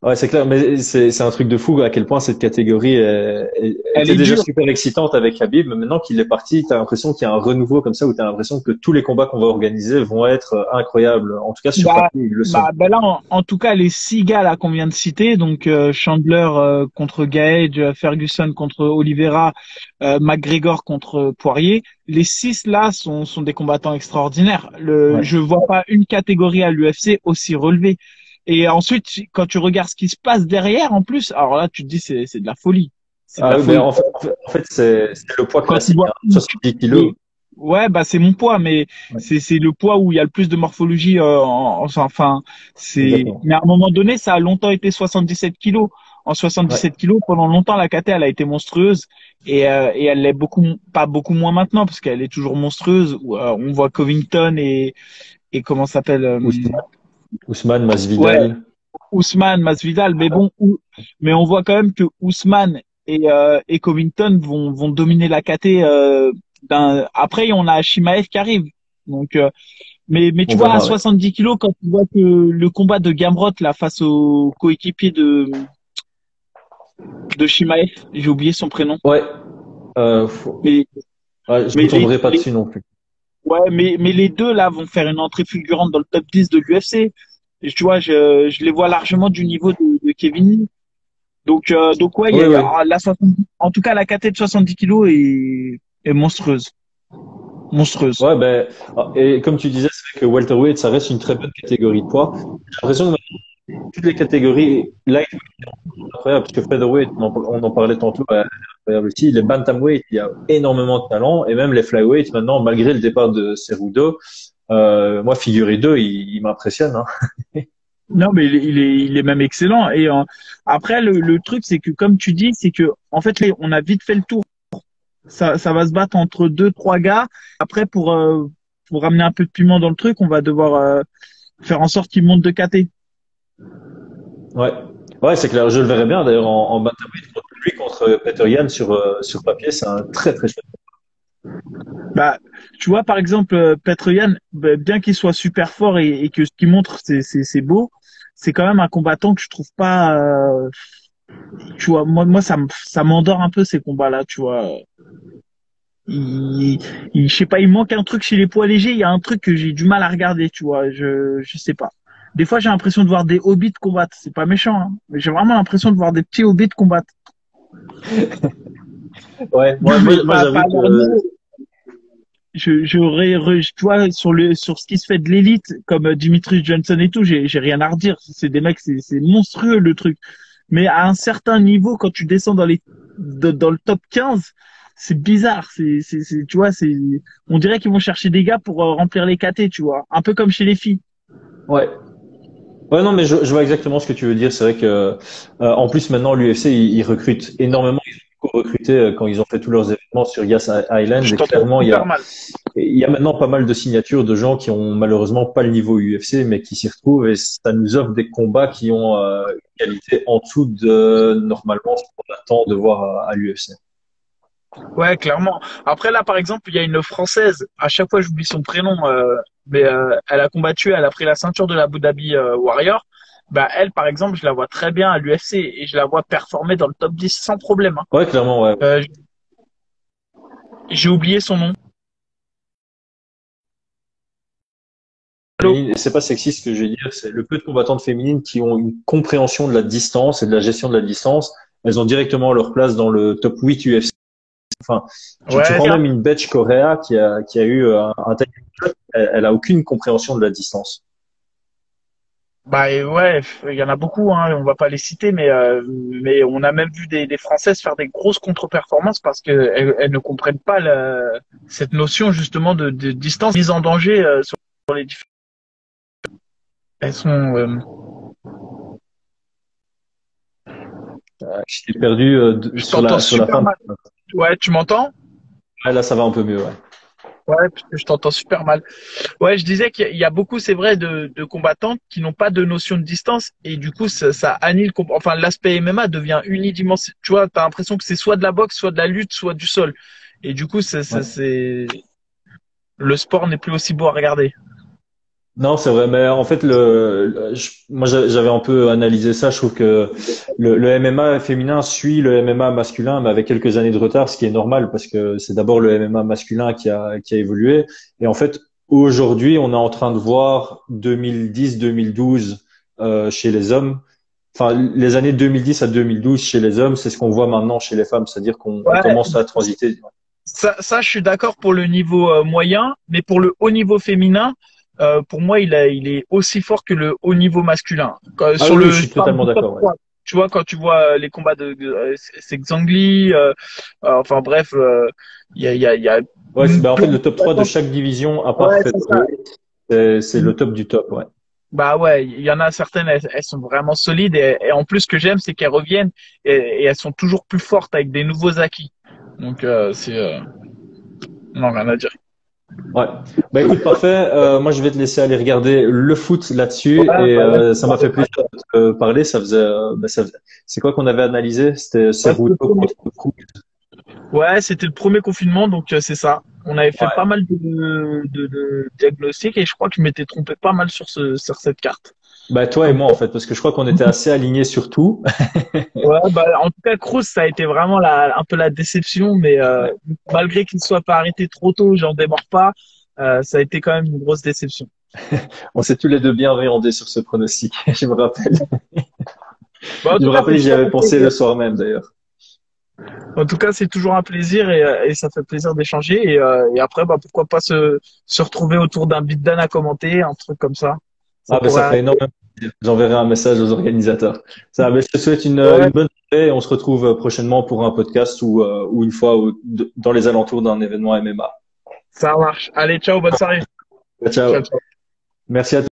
Speaker 1: Ouais, c'est clair, mais c'est un truc de fou à quel point cette catégorie
Speaker 3: Elle
Speaker 1: était
Speaker 3: est
Speaker 1: déjà
Speaker 3: dure.
Speaker 1: super excitante avec Khabib, mais maintenant qu'il est parti, t'as l'impression qu'il y a un renouveau comme ça, où t'as l'impression que tous les combats qu'on va organiser vont être incroyables. En tout cas, sur
Speaker 3: Bah,
Speaker 1: papier, ils le sont.
Speaker 3: bah là, en tout cas, les six gars là qu'on vient de citer, donc Chandler contre Gage, Ferguson contre Oliveira, McGregor contre Poirier, les six là sont des combattants extraordinaires.
Speaker 1: Ouais.
Speaker 3: Je vois pas une catégorie à l'UFC aussi relevée. Et ensuite, quand tu regardes ce qui se passe derrière, en plus, alors là, tu te dis c'est de la folie, c'est de
Speaker 1: Ah
Speaker 3: la
Speaker 1: oui, mais
Speaker 3: folie.
Speaker 1: en fait, c'est le poids
Speaker 3: Quand tu
Speaker 1: classique,
Speaker 3: vois
Speaker 1: hein, 70 kilos.
Speaker 3: et ouais, bah c'est mon poids, mais
Speaker 1: Ouais,
Speaker 3: c'est le poids où il y a le plus de morphologie. Enfin, c'est.
Speaker 1: exactement.
Speaker 3: Mais à un moment donné, ça a longtemps été 77 kilos. En
Speaker 1: Ouais.
Speaker 3: 77 kilos, pendant longtemps, la KT, elle a été monstrueuse et elle l'est pas beaucoup moins maintenant parce qu'elle est toujours monstrueuse. On voit Covington et comment ça s'appelle
Speaker 1: Ousmane, Ousmane
Speaker 3: ouais,
Speaker 1: Masvidal.
Speaker 3: Ousmane, Masvidal. Mais bon, mais on voit quand même que Ousmane et Covington vont dominer la KT. Après, on a Shimaev qui arrive. Donc, mais tu
Speaker 1: On
Speaker 3: vois, à
Speaker 1: verra, ouais.
Speaker 3: 70 kilos, quand tu vois que le combat de Gamrot là face au coéquipier de Shimaev, j'ai oublié son prénom.
Speaker 1: Ouais,
Speaker 3: Mais
Speaker 1: ouais, je ne
Speaker 3: mais
Speaker 1: tomberai pas dessus non plus.
Speaker 3: ouais, mais les deux là vont faire une entrée fulgurante dans le top 10 de l'UFC. Et tu vois, je les vois largement du niveau de Kevin Lee. Donc ouais,
Speaker 1: Oui, oui.
Speaker 3: la 70, en tout cas la KT de 70 kilos est monstrueuse, monstrueuse.
Speaker 1: Ouais, ben, et comme tu disais, c'est vrai que welterweight, ça reste une très bonne catégorie de poids. J'ai l'impression que toutes les catégories lightweight, c'est incroyable, parce que featherweight, on en parlait tantôt, c'est incroyable aussi. Les bantamweight, il y a énormément de talent, et même les flyweight, maintenant, malgré le départ de Cerudo, moi, Figueiredo, il m'impressionne, hein.
Speaker 3: Non, mais il est même excellent. Et après, le truc, c'est que comme tu dis, c'est que en fait, on a vite fait le tour. Ça va se battre entre deux, trois gars. Après, pour ramener un peu de piment dans le truc, on va devoir faire en sorte qu'il monte de KT.
Speaker 1: Ouais. Ouais, c'est clair. Je le verrais bien, d'ailleurs, en bantamweight, lui contre Peter Yan sur papier, c'est un très, très chouette.
Speaker 3: Bah, tu vois, par exemple, Petroyan, bah, bien qu'il soit super fort et que ce qu'il montre, c'est beau, c'est quand même un combattant que je trouve pas, tu vois, moi, ça m'endort un peu ces combats-là, tu vois. Il, je sais pas, il manque un truc chez les poids légers, il y a un truc que j'ai du mal à regarder, tu vois, je sais pas. Des fois, j'ai l'impression de voir des hobbits combattre. C'est pas méchant, hein, mais j'ai vraiment l'impression de voir des petits hobbits combattre.
Speaker 1: Ouais,
Speaker 3: Mais
Speaker 1: moi
Speaker 3: pas
Speaker 1: j'avoue
Speaker 3: à leur
Speaker 1: que
Speaker 3: niveau. Tu vois, sur ce qui se fait de l'élite, comme Dimitri Johnson et tout, j'ai rien à redire. C'est des mecs, c'est monstrueux le truc. Mais à un certain niveau, quand tu descends dans le top 15, c'est bizarre. Tu vois, on dirait qu'ils vont chercher des gars pour remplir les KT, tu vois. Un peu comme chez les filles.
Speaker 1: ouais. Ouais, non, mais je vois exactement ce que tu veux dire. C'est vrai que, en plus, maintenant, l'UFC, ils recrutent énormément. Ils ont beaucoup recruté quand ils ont fait tous leurs événements sur Yas Island.
Speaker 3: Je
Speaker 1: Et
Speaker 3: t'entends
Speaker 1: clairement,
Speaker 3: super mal.
Speaker 1: il y a maintenant pas mal de signatures de gens qui ont malheureusement pas le niveau UFC, mais qui s'y retrouvent. Et ça nous offre des combats qui ont une qualité en dessous de normalement ce qu'on attend de voir à l'UFC.
Speaker 3: Ouais, clairement. Après, là, par exemple, il y a une Française. À chaque fois, j'oublie son prénom. Mais elle a combattu, elle a pris la ceinture de l'Abu Dhabi Warrior. Bah, elle, par exemple, je la vois très bien à l'UFC et je la vois performer dans le top 10 sans problème, hein.
Speaker 1: Ouais, clairement, ouais.
Speaker 3: Euh, j'ai oublié son nom. Allô?
Speaker 1: Féminine, et c'est pas sexiste ce que je vais dire, c'est le peu de combattantes féminines qui ont une compréhension de la distance et de la gestion de la distance. Elles ont directement leur place dans le top 8 UFC. Enfin, tu
Speaker 3: Ouais,
Speaker 1: prends même une Betch Correa qui a eu un title shot, elle a aucune compréhension de la distance.
Speaker 3: bah et ouais, il y en a beaucoup, hein, on va pas les citer, mais on a même vu des Françaises faire des grosses contre-performances parce que elles ne comprennent pas cette notion justement de distance mise en danger sur les différents. Elles sont.
Speaker 1: Je t'ai perdu
Speaker 3: Je
Speaker 1: sur
Speaker 3: t'entends
Speaker 1: la
Speaker 3: super
Speaker 1: fin.
Speaker 3: mal. Ouais, tu m'entends?
Speaker 1: Ouais, là, ça va un peu mieux, ouais.
Speaker 3: Ouais, parce que je t'entends super mal. Ouais, je disais qu'il y a beaucoup, c'est vrai, de combattants qui n'ont pas de notion de distance et du coup, ça annule, enfin, l'aspect MMA devient unidimensionnel. Tu vois, t'as l'impression que c'est soit de la boxe, soit de la lutte, soit du sol. Et du coup,
Speaker 1: Ouais.
Speaker 3: le sport n'est plus aussi beau à regarder.
Speaker 1: Non, c'est vrai, mais en fait, moi j'avais un peu analysé ça. Je trouve que le MMA féminin suit le MMA masculin, mais avec quelques années de retard, ce qui est normal parce que c'est d'abord le MMA masculin qui a évolué. Et en fait, aujourd'hui, on est en train de voir 2010-2012 chez les hommes. Enfin, les années 2010 à 2012 chez les hommes, c'est ce qu'on voit maintenant chez les femmes, c'est-à-dire qu'on
Speaker 3: Ouais,
Speaker 1: commence à transiter.
Speaker 3: ça, je suis d'accord pour le niveau moyen, mais pour le haut niveau féminin, pour moi, il est aussi fort que le haut niveau masculin.
Speaker 1: Ah
Speaker 3: Sur
Speaker 1: oui, oui, je
Speaker 3: le,
Speaker 1: suis totalement
Speaker 3: top
Speaker 1: d'accord. Ouais.
Speaker 3: 3, tu vois, quand tu vois les combats c'est Zhangli, enfin bref, il y a
Speaker 1: Ouais, bah, en fait,
Speaker 3: plein de
Speaker 1: le top 3 de
Speaker 3: combattants.
Speaker 1: chaque division, à part
Speaker 3: Ouais, c'est ça.
Speaker 1: featherweight, c'est le top du top, ouais.
Speaker 3: Bah ouais, il y en a certaines, elles sont vraiment solides et en plus, ce que j'aime, c'est qu'elles reviennent et elles sont toujours plus fortes avec des nouveaux acquis. Donc, non, rien à dire.
Speaker 1: Ouais. Bah écoute, parfait. Moi, je vais te laisser aller regarder le foot
Speaker 3: Ouais,
Speaker 1: là-dessus et
Speaker 3: bah ouais,
Speaker 1: ça m'a fait plaisir de te parler. C'est quoi qu'on avait analysé? C'était
Speaker 3: ouais,
Speaker 1: Ceruto contre Cruz.
Speaker 3: ouais, c'était le premier confinement, donc c'est ça. On avait fait pas
Speaker 1: Ouais.
Speaker 3: mal de diagnostics et je crois que je m'étais trompé pas mal sur cette carte.
Speaker 1: Bah toi et
Speaker 3: Comme
Speaker 1: moi en fait, parce que je crois qu'on était assez alignés sur tout.
Speaker 3: ouais, bah en tout cas, Kroos, ça a été vraiment un peu la déception, mais
Speaker 1: Ouais.
Speaker 3: malgré qu'il ne soit pas arrêté trop tôt, j'en démords pas. Ça a été quand même une grosse déception.
Speaker 1: On s'est tous les deux bien réandés sur ce pronostic. Je me rappelle.
Speaker 3: Bah,
Speaker 1: Je me rappelle, j'y avais pensé le soir même d'ailleurs.
Speaker 3: en tout cas, c'est toujours un plaisir et ça fait plaisir d'échanger. Et après, bah, pourquoi pas se retrouver autour d'un beatdown à commenter, un truc comme ça. Ça
Speaker 1: Ah ben ça
Speaker 3: pourrait.
Speaker 1: ferait énormément plaisir. J'enverrai un message aux organisateurs. Ça, ben, je te souhaite une
Speaker 3: Ouais,
Speaker 1: bonne soirée. On se retrouve prochainement pour un podcast ou une fois dans les alentours d'un événement MMA.
Speaker 3: ça marche. Allez, ciao, bonne soirée.
Speaker 1: Ciao.
Speaker 3: Ciao, ciao.
Speaker 1: Merci à tous.